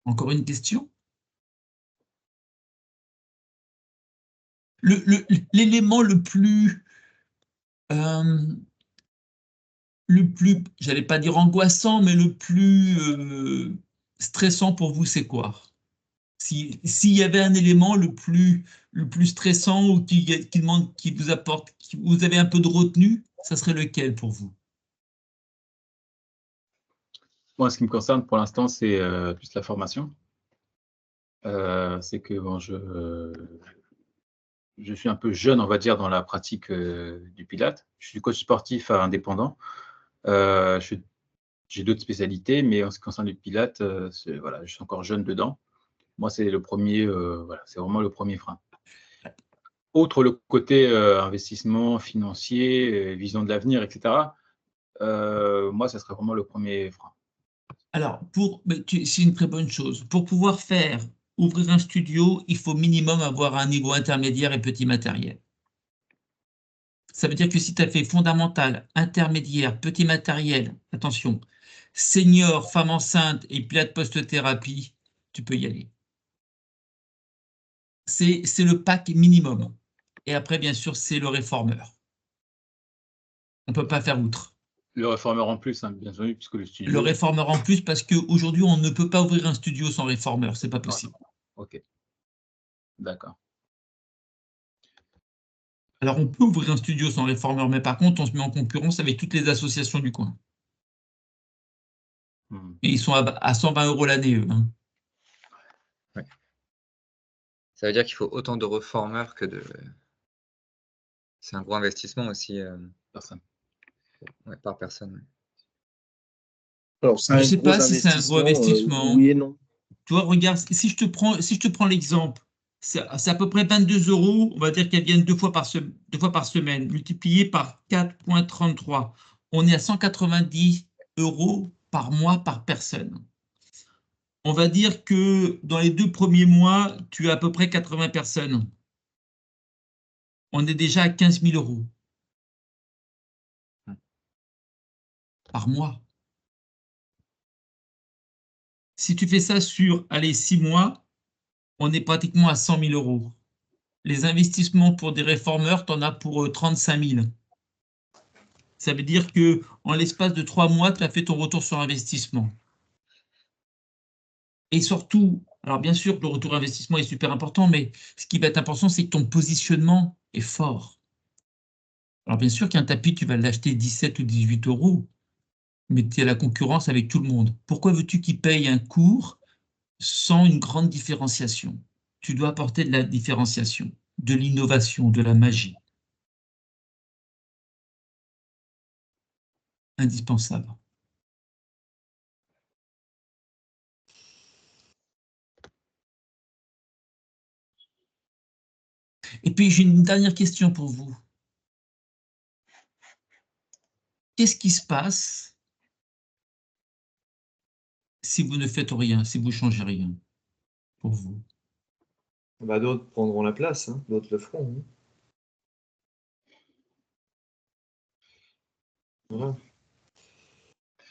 Encore une question? L'élément le plus, j'allais pas dire angoissant, mais le plus stressant pour vous, c'est quoi? S'il y avait un élément le plus stressant ou qui vous apporte, vous avez un peu de retenue, ça serait lequel pour vous? Moi, ce qui me concerne pour l'instant, c'est plus la formation. C'est que bon, je suis un peu jeune, on va dire, dans la pratique du Pilate. Je suis coach sportif indépendant. J'ai d'autres spécialités, mais en ce qui concerne le Pilate, voilà, je suis encore jeune dedans. Moi, c'est le premier, voilà, c'est vraiment le premier frein. Outre le côté investissement financier, vision de l'avenir, etc., moi, ça serait vraiment le premier frein. Alors, c'est une très bonne chose. Pour pouvoir ouvrir un studio, il faut minimum avoir un niveau intermédiaire et petit matériel. Ça veut dire que si tu as fait fondamental, intermédiaire, petit matériel, attention, senior, femme enceinte et Pilate post-thérapie, tu peux y aller. C'est le pack minimum. Et après, bien sûr, c'est le réformeur. On ne peut pas faire outre. Le réformeur en plus, hein, bien entendu, puisque le studio... Le réformeur en plus, parce qu'aujourd'hui, on ne peut pas ouvrir un studio sans réformeur. C'est pas possible. Ok. D'accord. Alors, on peut ouvrir un studio sans réformeur, mais par contre, on se met en concurrence avec toutes les associations du coin. Et ils sont à 120 € l'année, eux. Hein. Ouais. Ça veut dire qu'il faut autant de reformeurs que de... C'est un gros investissement aussi. Personne. Ouais, par personne. Ouais. Alors, Je ne sais pas si c'est un gros investissement. Oui et non. Tu vois, regarde, si je te prends l'exemple, c'est à peu près 22 €, on va dire qu'elles viennent deux fois par semaine, multiplié par 4,33. On est à 190 € par mois par personne. On va dire que dans les 2 premiers mois, tu as à peu près 80 personnes. on est déjà à 15 000 € par mois. Si tu fais ça sur, allez, 6 mois, on est pratiquement à 100 000 €. Les investissements pour des réformeurs, tu en as pour 35 000. Ça veut dire qu'en l'espace de 3 mois, tu as fait ton retour sur investissement. Et surtout, alors bien sûr que le retour investissement est super important, mais ce qui va être important, c'est que ton positionnement est fort. Alors bien sûr qu'un tapis, tu vas l'acheter 17 ou 18 €, mais tu es à la concurrence avec tout le monde. Pourquoi veux-tu qu'il paye un cours sans une grande différenciation? Tu dois apporter de la différenciation, de l'innovation, de la magie. Indispensable. Et puis j'ai une dernière question pour vous. Qu'est-ce qui se passe si vous ne faites rien, si vous ne changez rien pour vous? Bah, d'autres prendront la place, hein, d'autres le feront. Hein. Voilà.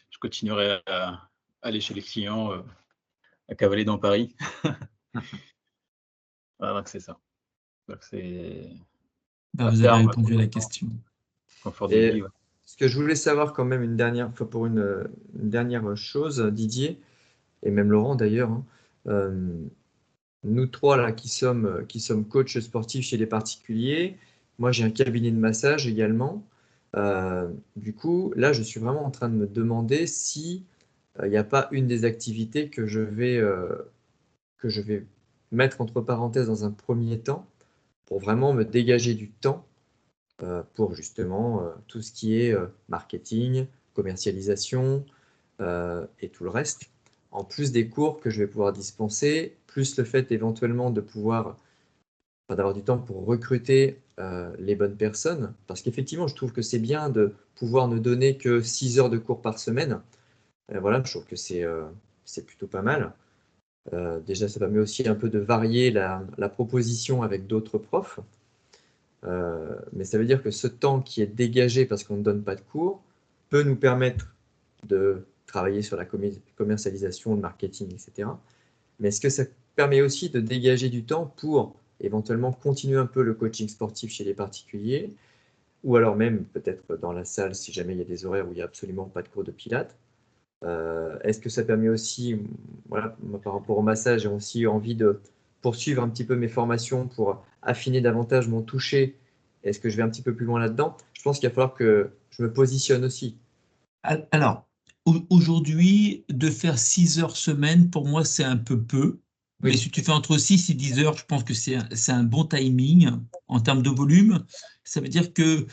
Je continuerai à aller chez les clients, à cavaler dans Paris. Voilà, donc c'est ça. Donc c'est Bah, à vous avez terme, répondu à la question. confort de Et vie. Ouais. ce que je voulais savoir quand même pour une dernière chose, Didier, et même Laurent d'ailleurs, hein, nous trois là qui sommes coachs sportifs chez les particuliers, moi j'ai un cabinet de massage également. Du coup, là je suis vraiment en train de me demander si il n'y a pas une des activités que je vais mettre entre parenthèses dans un premier temps pour vraiment me dégager du temps pour justement tout ce qui est marketing, commercialisation et tout le reste. En plus des cours que je vais pouvoir dispenser, plus le fait éventuellement de pouvoir, d'avoir du temps pour recruter les bonnes personnes, parce qu'effectivement, je trouve que c'est bien de pouvoir ne donner que 6 heures de cours par semaine. Voilà, je trouve que c'est plutôt pas mal. Déjà, ça permet aussi un peu de varier la proposition avec d'autres profs. Mais ça veut dire que ce temps qui est dégagé parce qu'on ne donne pas de cours peut nous permettre de travailler sur la commercialisation, le marketing, etc. Mais est-ce que ça permet aussi de dégager du temps pour éventuellement continuer un peu le coaching sportif chez les particuliers, ou alors même peut-être dans la salle si jamais il y a des horaires où il n'y a absolument pas de cours de pilates. Est-ce que ça permet aussi, voilà, par rapport au massage, j'ai aussi envie de poursuivre un petit peu mes formations pour affiner davantage mon toucher. Est-ce que je vais un petit peu plus loin là-dedans? Je pense qu'il va falloir que je me positionne aussi. Alors, aujourd'hui, de faire 6 heures semaine, pour moi, c'est un peu peu. Mais Oui. si tu fais entre 6 et 10 heures, je pense que c'est un bon timing en termes de volume. Ça veut dire que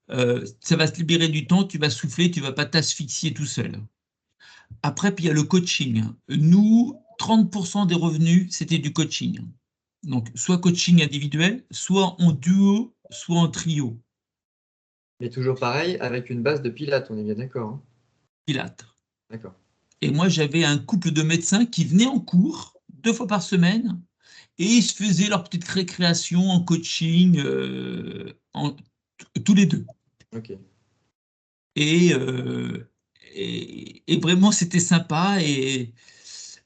ça va se libérer du temps, tu vas souffler, tu ne vas pas t'asphyxier tout seul. Après, puis il y a le coaching. Nous, 30% des revenus, c'était du coaching. Donc, soit coaching individuel, soit en duo, soit en trio. Mais toujours pareil, avec une base de pilates, on est bien d'accord. Hein. Pilates. D'accord. Et moi, j'avais un couple de médecins qui venaient en cours 2 fois par semaine et ils se faisaient leur petite récréation en coaching tous les deux. Ok. Et, et vraiment, c'était sympa et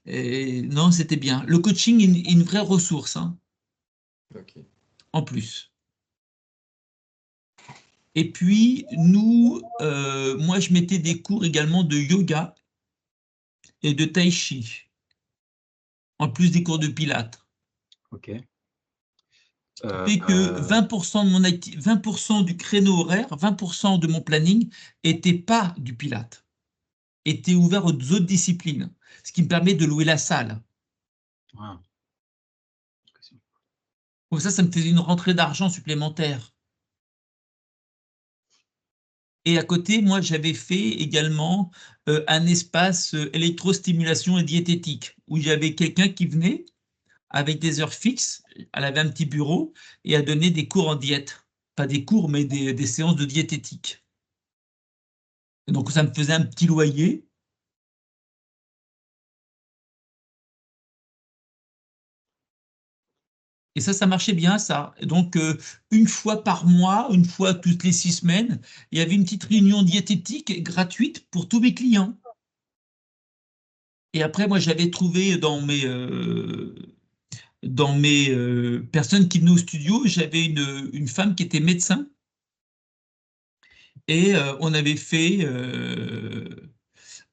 non, c'était bien. Le coaching est une vraie ressource, hein, Ok. en plus. Et puis, nous, moi, je mettais des cours également de yoga et de tai chi, en plus des cours de pilates. Ok. Fait que 20% de 20% du créneau horaire, 20% de mon planning n'était pas du Pilate, était ouvert aux autres disciplines, ce qui me permet de louer la salle. Ah. Comme ça me faisait une rentrée d'argent supplémentaire. Et à côté, moi, j'avais fait également un espace électrostimulation et diététique, où il y avait quelqu'un qui venait avec des heures fixes, elle avait un petit bureau, et a donné des cours en diète. Pas des cours, mais des séances de diététique. Et donc, ça me faisait un petit loyer. Et ça marchait bien, ça. Donc, une fois par mois, une fois toutes les 6 semaines, il y avait une petite réunion diététique gratuite pour tous mes clients. Et après, moi, j'avais trouvé dans mes personnes qui venaient au studio, j'avais une femme qui était médecin. Et on avait fait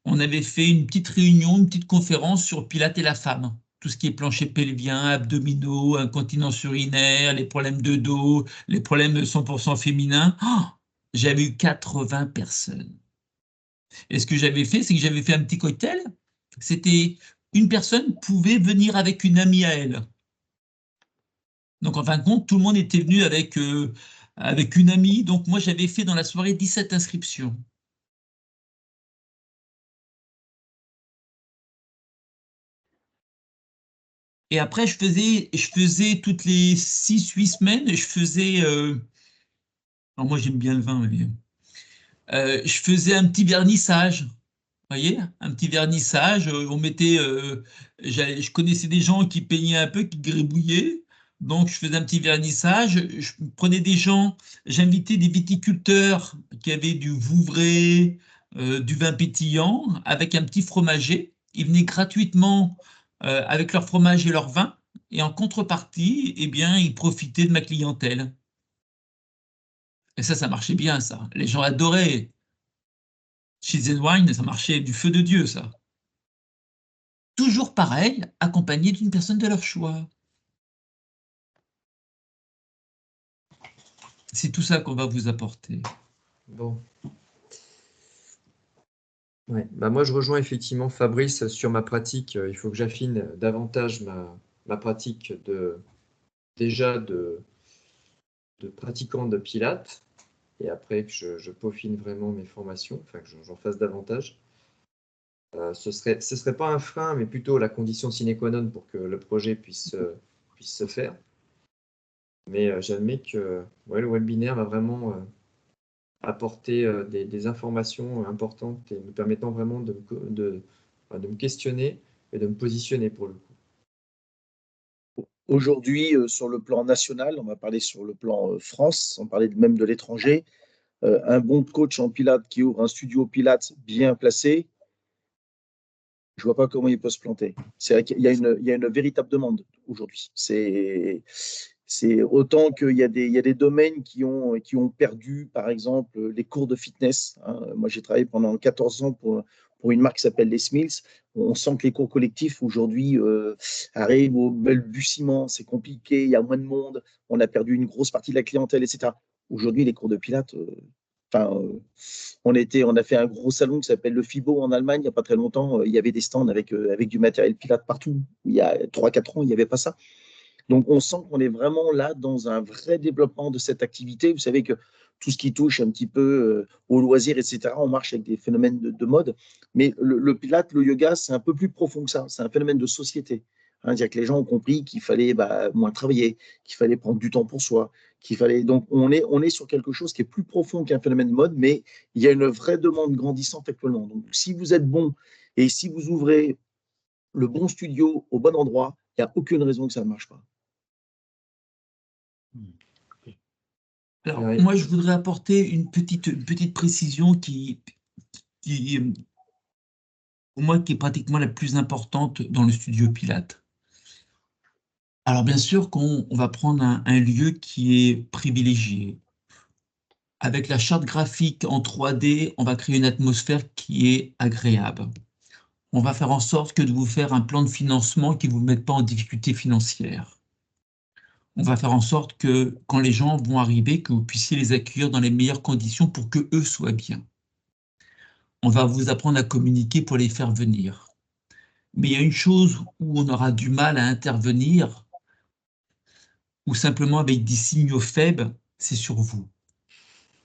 une petite réunion, une petite conférence sur Pilates et la femme. Tout ce qui est plancher pelvien, abdominaux, incontinence urinaire, les problèmes de dos, les problèmes 100% féminins. Oh, j'avais eu 80 personnes. Et ce que j'avais fait, c'est que j'avais fait un petit cocktail. C'était une personne pouvait venir avec une amie à elle. Donc, en fin de compte, tout le monde était venu avec une amie. Donc, moi, j'avais fait dans la soirée 17 inscriptions. Et après, je faisais toutes les 6-8 semaines, je faisais. Alors moi, j'aime bien le vin, mais, je faisais un petit vernissage. Vous voyez, un petit vernissage. On mettait. Je connaissais des gens qui peignaient un peu, qui gribouillaient. Donc, je faisais un petit vernissage. Je prenais des gens, j'invitais des viticulteurs qui avaient du Vouvray, du vin pétillant, avec un petit fromager. Ils venaient gratuitement avec leur fromage et leur vin. Et en contrepartie, eh bien, ils profitaient de ma clientèle. Et ça marchait bien, ça. Les gens adoraient. Cheese and Wine, ça marchait du feu de Dieu, ça. Toujours pareil, accompagné d'une personne de leur choix. C'est tout ça qu'on va vous apporter. Bon. Ouais. Bah moi, je rejoins effectivement Fabrice sur ma pratique. Il faut que j'affine davantage ma pratique déjà de pratiquant de Pilates, et après que je peaufine vraiment mes formations, enfin que j'en fasse davantage. Ce serait pas un frein, mais plutôt la condition sine qua non pour que le projet puisse se faire. Mais j'admets que ouais, le webinaire m'a vraiment apporté des informations importantes et me permettant vraiment de me questionner et de me positionner pour le coup. Aujourd'hui, sur le plan national, on va parler sur le plan France, on parlait même de l'étranger, un bon coach en pilates qui ouvre un studio pilates bien placé, je ne vois pas comment il peut se planter. C'est vrai qu'il y a une véritable demande aujourd'hui. C'est autant qu'il y a des domaines qui ont perdu, par exemple, les cours de fitness. Hein. Moi, j'ai travaillé pendant 14 ans pour une marque qui s'appelle Les Smills. On sent que les cours collectifs aujourd'hui arrivent au balbutiement. C'est compliqué, il y a moins de monde. On a perdu une grosse partie de la clientèle, etc. Aujourd'hui, les cours de pilates, on a fait un gros salon qui s'appelle le FIBO en Allemagne il n'y a pas très longtemps. Il y avait des stands avec du matériel Pilates partout. Il y a 3-4 ans, il n'y avait pas ça. Donc, on sent qu'on est vraiment là dans un vrai développement de cette activité. Vous savez que tout ce qui touche un petit peu au loisir, etc., on marche avec des phénomènes de mode. Mais le Pilates, le yoga, c'est un peu plus profond que ça. C'est un phénomène de société. C'est-à-dire que les gens ont compris qu'il fallait moins travailler, qu'il fallait prendre du temps pour soi, qu'il fallait. Donc, on est sur quelque chose qui est plus profond qu'un phénomène de mode, mais il y a une vraie demande grandissante actuellement. Donc, si vous êtes bon et si vous ouvrez le bon studio au bon endroit, il n'y a aucune raison que ça ne marche pas. Alors, moi, je voudrais apporter une petite précision qui, pour moi, qui est pratiquement la plus importante dans le studio Pilates. Alors, bien sûr qu'on va prendre un lieu qui est privilégié. Avec la charte graphique en 3D, on va créer une atmosphère qui est agréable. On va faire en sorte que de vous faire un plan de financement qui ne vous mette pas en difficulté financière. On va faire en sorte que quand les gens vont arriver, que vous puissiez les accueillir dans les meilleures conditions pour qu'eux soient bien. On va vous apprendre à communiquer pour les faire venir. Mais il y a une chose où on aura du mal à intervenir, ou simplement avec des signaux faibles, c'est sur vous.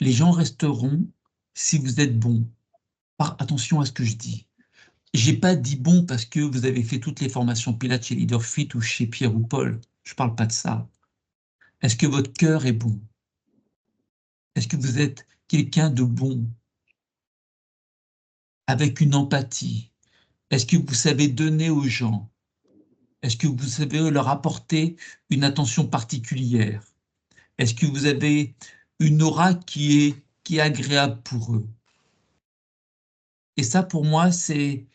Les gens resteront si vous êtes bon. Attention à ce que je dis. Je n'ai pas dit bon parce que vous avez fait toutes les formations Pilates chez Leaderfit ou chez Pierre ou Paul. Je ne parle pas de ça. Est-ce que votre cœur est bon? Est-ce que vous êtes quelqu'un de bon? Avec une empathie? Est-ce que vous savez donner aux gens? Est-ce que vous savez leur apporter une attention particulière? Est-ce que vous avez une aura qui est agréable pour eux? Et ça, pour moi, c'est,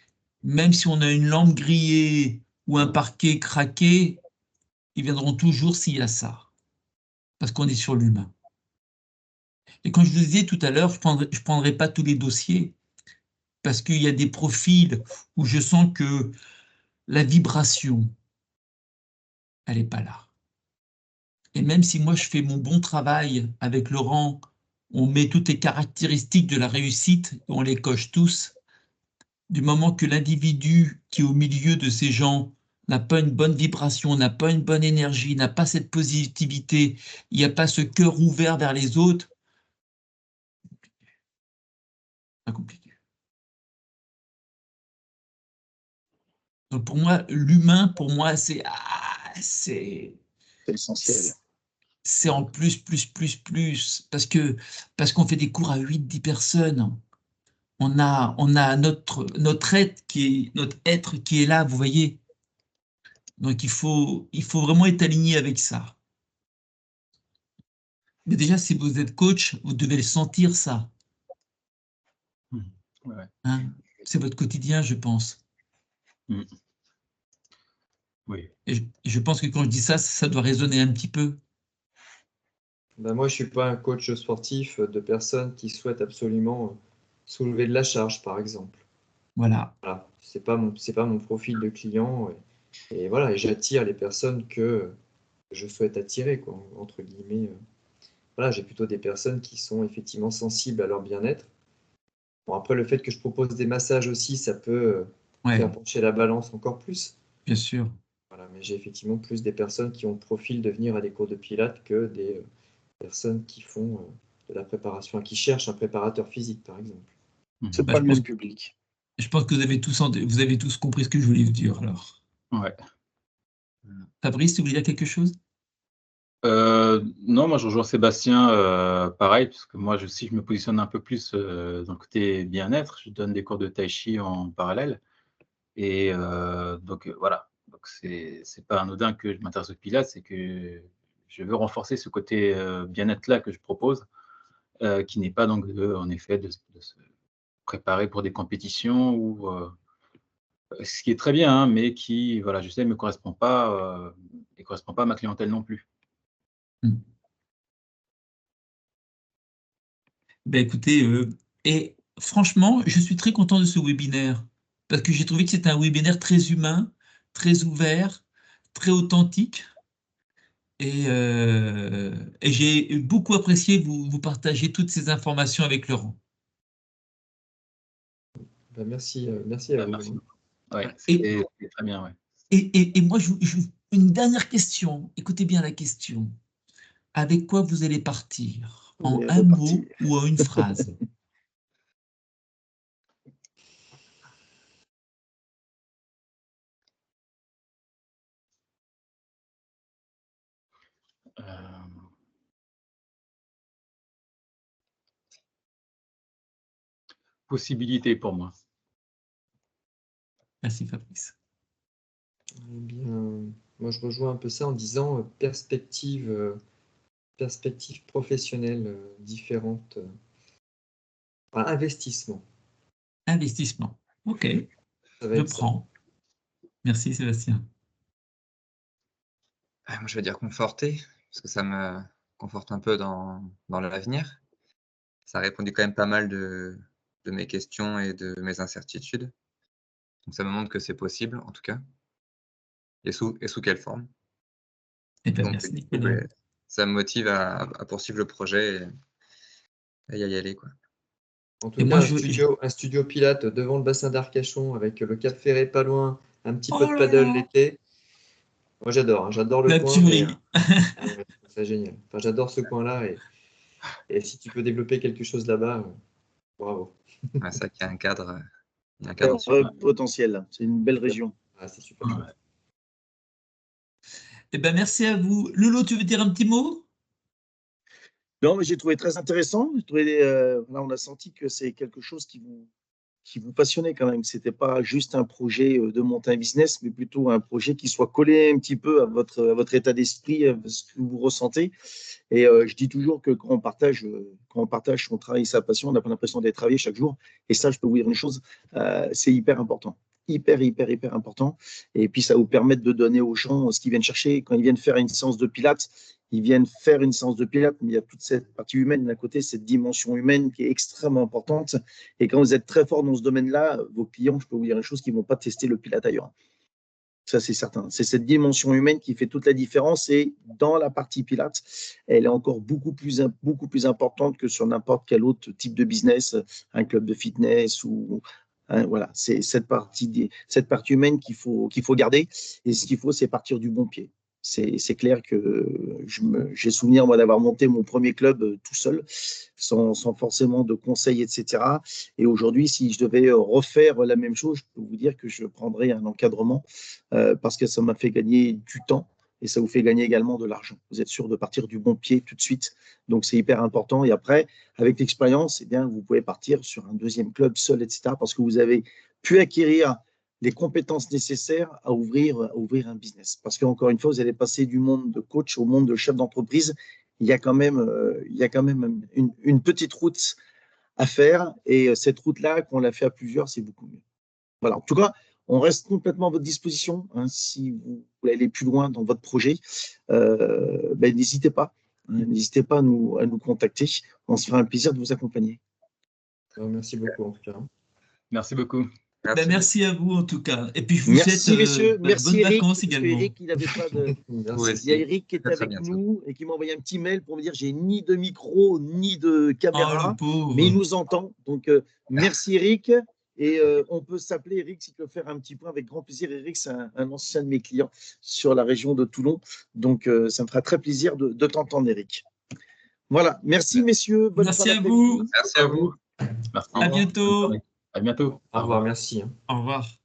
même si on a une lampe grillée ou un parquet craqué, ils viendront toujours s'il y a ça, parce qu'on est sur l'humain. Et comme je vous disais tout à l'heure, je prendrai pas tous les dossiers, parce qu'il y a des profils où je sens que la vibration, elle n'est pas là. Et même si moi je fais mon bon travail avec Laurent, on met toutes les caractéristiques de la réussite, on les coche tous, du moment que l'individu qui est au milieu de ces gens n'a pas une bonne vibration, n'a pas une bonne énergie, n'a pas cette positivité, il n'y a pas ce cœur ouvert vers les autres, c'est compliqué. Donc pour moi, l'humain, pour moi, c'est essentiel. C'est en plus, parce qu'on fait des cours à 8-10 personnes. On a notre être qui est là, vous voyez. Donc il faut vraiment être aligné avec ça. Mais déjà, si vous êtes coach, vous devez le sentir ça. Ouais. Hein, c'est votre quotidien, je pense. Oui. Et je pense que quand je dis ça, ça doit résonner un petit peu. Ben moi, je ne suis pas un coach sportif de personnes qui souhaitent absolument soulever de la charge, par exemple. Voilà. Voilà. C'est pas mon profil de client. Et voilà, et j'attire les personnes que je souhaite attirer, quoi, entre guillemets. Voilà, j'ai plutôt des personnes qui sont effectivement sensibles à leur bien-être. Bon, après, le fait que je propose des massages aussi, ça peut Ouais, faire pencher la balance encore plus. bien sûr. Voilà, mais j'ai effectivement plus des personnes qui ont le profil de venir à des cours de pilates que des personnes qui font de la préparation, qui cherchent un préparateur physique, par exemple. C'est Bah, pas le même public. Je pense que vous avez tous compris ce que je voulais vous dire, alors. Ouais. Fabrice, tu voulais dire quelque chose? Non, moi je rejoins Sébastien, pareil, parce que moi aussi je me positionne un peu plus dans le côté bien-être. Je donne des cours de tai chi en parallèle. Et donc voilà, donc c'est pas anodin que je m'intéresse au pilates, c'est que je veux renforcer ce côté bien-être-là que je propose, qui n'est pas donc en effet de se préparer pour des compétitions ou ce qui est très bien, hein, mais qui, voilà, je sais, ne me correspond pas et correspond pas à ma clientèle non plus. Ben écoutez, et franchement, je suis très content de ce webinaire, parce que j'ai trouvé que c'était un webinaire très humain, très ouvert, très authentique, et j'ai beaucoup apprécié vous partager toutes ces informations avec Laurent. Ben, merci à vous. Merci. Ouais, Et, c'était très bien, ouais. et moi, une dernière question, écoutez bien la question. Avec quoi vous allez partir? En un mot ou en une phrase? Possibilité pour moi. Merci Fabrice. Eh bien, moi, je rejoins un peu ça en disant perspective professionnelle différente. Enfin, investissement. Investissement. OK, Ça va je être ça. prends. Merci Sébastien. Moi, je vais dire conforter, parce que ça me conforte un peu dans l'avenir. Ça a répondu quand même pas mal de mes questions et de mes incertitudes. Donc ça me montre que c'est possible, en tout cas. Et sous quelle forme. Eh bien, Donc merci du coup, Nicolas. ça me motive à poursuivre le projet et à y aller, quoi. En Et tout moi, cas, un studio Pilates devant le bassin d'Arcachon avec le Cap Ferré pas loin, un petit peu Oh de là paddle là, l'été. Moi, j'adore le la coin, mais tuerie. ouais, c'est génial. Enfin, j'adore ce coin-là et si tu peux développer quelque chose là-bas, bravo. Ouais, c'est vrai qu'il y a un cadre, Il y a un super. vrai potentiel. C'est une belle région. Ah, c'est super Ouais. chouette. Eh bien, merci à vous. Lolo, tu veux dire un petit mot? Non, mais j'ai trouvé très intéressant. Là, on a senti que c'est quelque chose qui vous vous passionnait quand même. Ce n'était pas juste un projet de monter un business, mais plutôt un projet qui soit collé un petit peu à votre état d'esprit, à ce que vous ressentez. Et je dis toujours que quand on partage son travail et sa passion, on n'a pas l'impression d'être travaillé chaque jour. Et ça, je peux vous dire une chose, c'est hyper important. Hyper important. Et puis, ça vous permet de donner aux gens ce qu'ils viennent chercher. Quand ils viennent faire une séance de pilates, ils viennent faire une séance de pilates, mais il y a toute cette partie humaine d'un côté, cette dimension humaine qui est extrêmement importante. Et quand vous êtes très fort dans ce domaine-là, vos clients, je peux vous dire une chose, qu'ils ne vont pas tester le pilates ailleurs. Ça, c'est certain. C'est cette dimension humaine qui fait toute la différence. Et dans la partie pilates, elle est encore beaucoup plus importante que sur n'importe quel autre type de business, un club de fitness ou… voilà, c'est cette partie humaine qu'il faut garder. Et ce qu'il faut, c'est partir du bon pied. C'est clair que j'ai souvenir, moi, d'avoir monté mon premier club tout seul, sans forcément de conseils, etc. Et aujourd'hui, si je devais refaire la même chose, je peux vous dire que je prendrais un encadrement parce que ça m'a fait gagner du temps et ça vous fait gagner également de l'argent. Vous êtes sûr de partir du bon pied tout de suite. Donc, c'est hyper important. Et après, avec l'expérience, eh bien, vous pouvez partir sur un deuxième club seul, etc. parce que vous avez pu acquérir les compétences nécessaires à ouvrir un business. Parce qu'encore une fois, vous allez passer du monde de coach au monde de chef d'entreprise. Il y a quand même une petite route à faire. Et cette route-là, quand on la fait à plusieurs, c'est beaucoup mieux. Voilà. En tout cas, on reste complètement à votre disposition. Hein, si vous voulez aller plus loin dans votre projet, n'hésitez pas. N'hésitez pas à nous contacter. On se fera un plaisir de vous accompagner. Merci beaucoup, en tout cas. Merci beaucoup. Merci à vous en tout cas. Et puis je vous merci, souhaite merci bonnes Eric, vacances également. Eric, il avait pas de… Il y a Eric qui était avec nous et qui m'a envoyé un petit mail pour me dire j'ai ni de micro ni de caméra, mais il nous entend. Donc merci Eric. Et on peut s'appeler Eric si tu veux faire un petit point avec grand plaisir. Eric, c'est un ancien de mes clients sur la région de Toulon. Donc ça me fera très plaisir de t'entendre, Eric. Voilà, merci messieurs. Bonne merci à vous. Merci à vous. Merci. À bientôt. À bientôt. Au revoir, merci. Au revoir.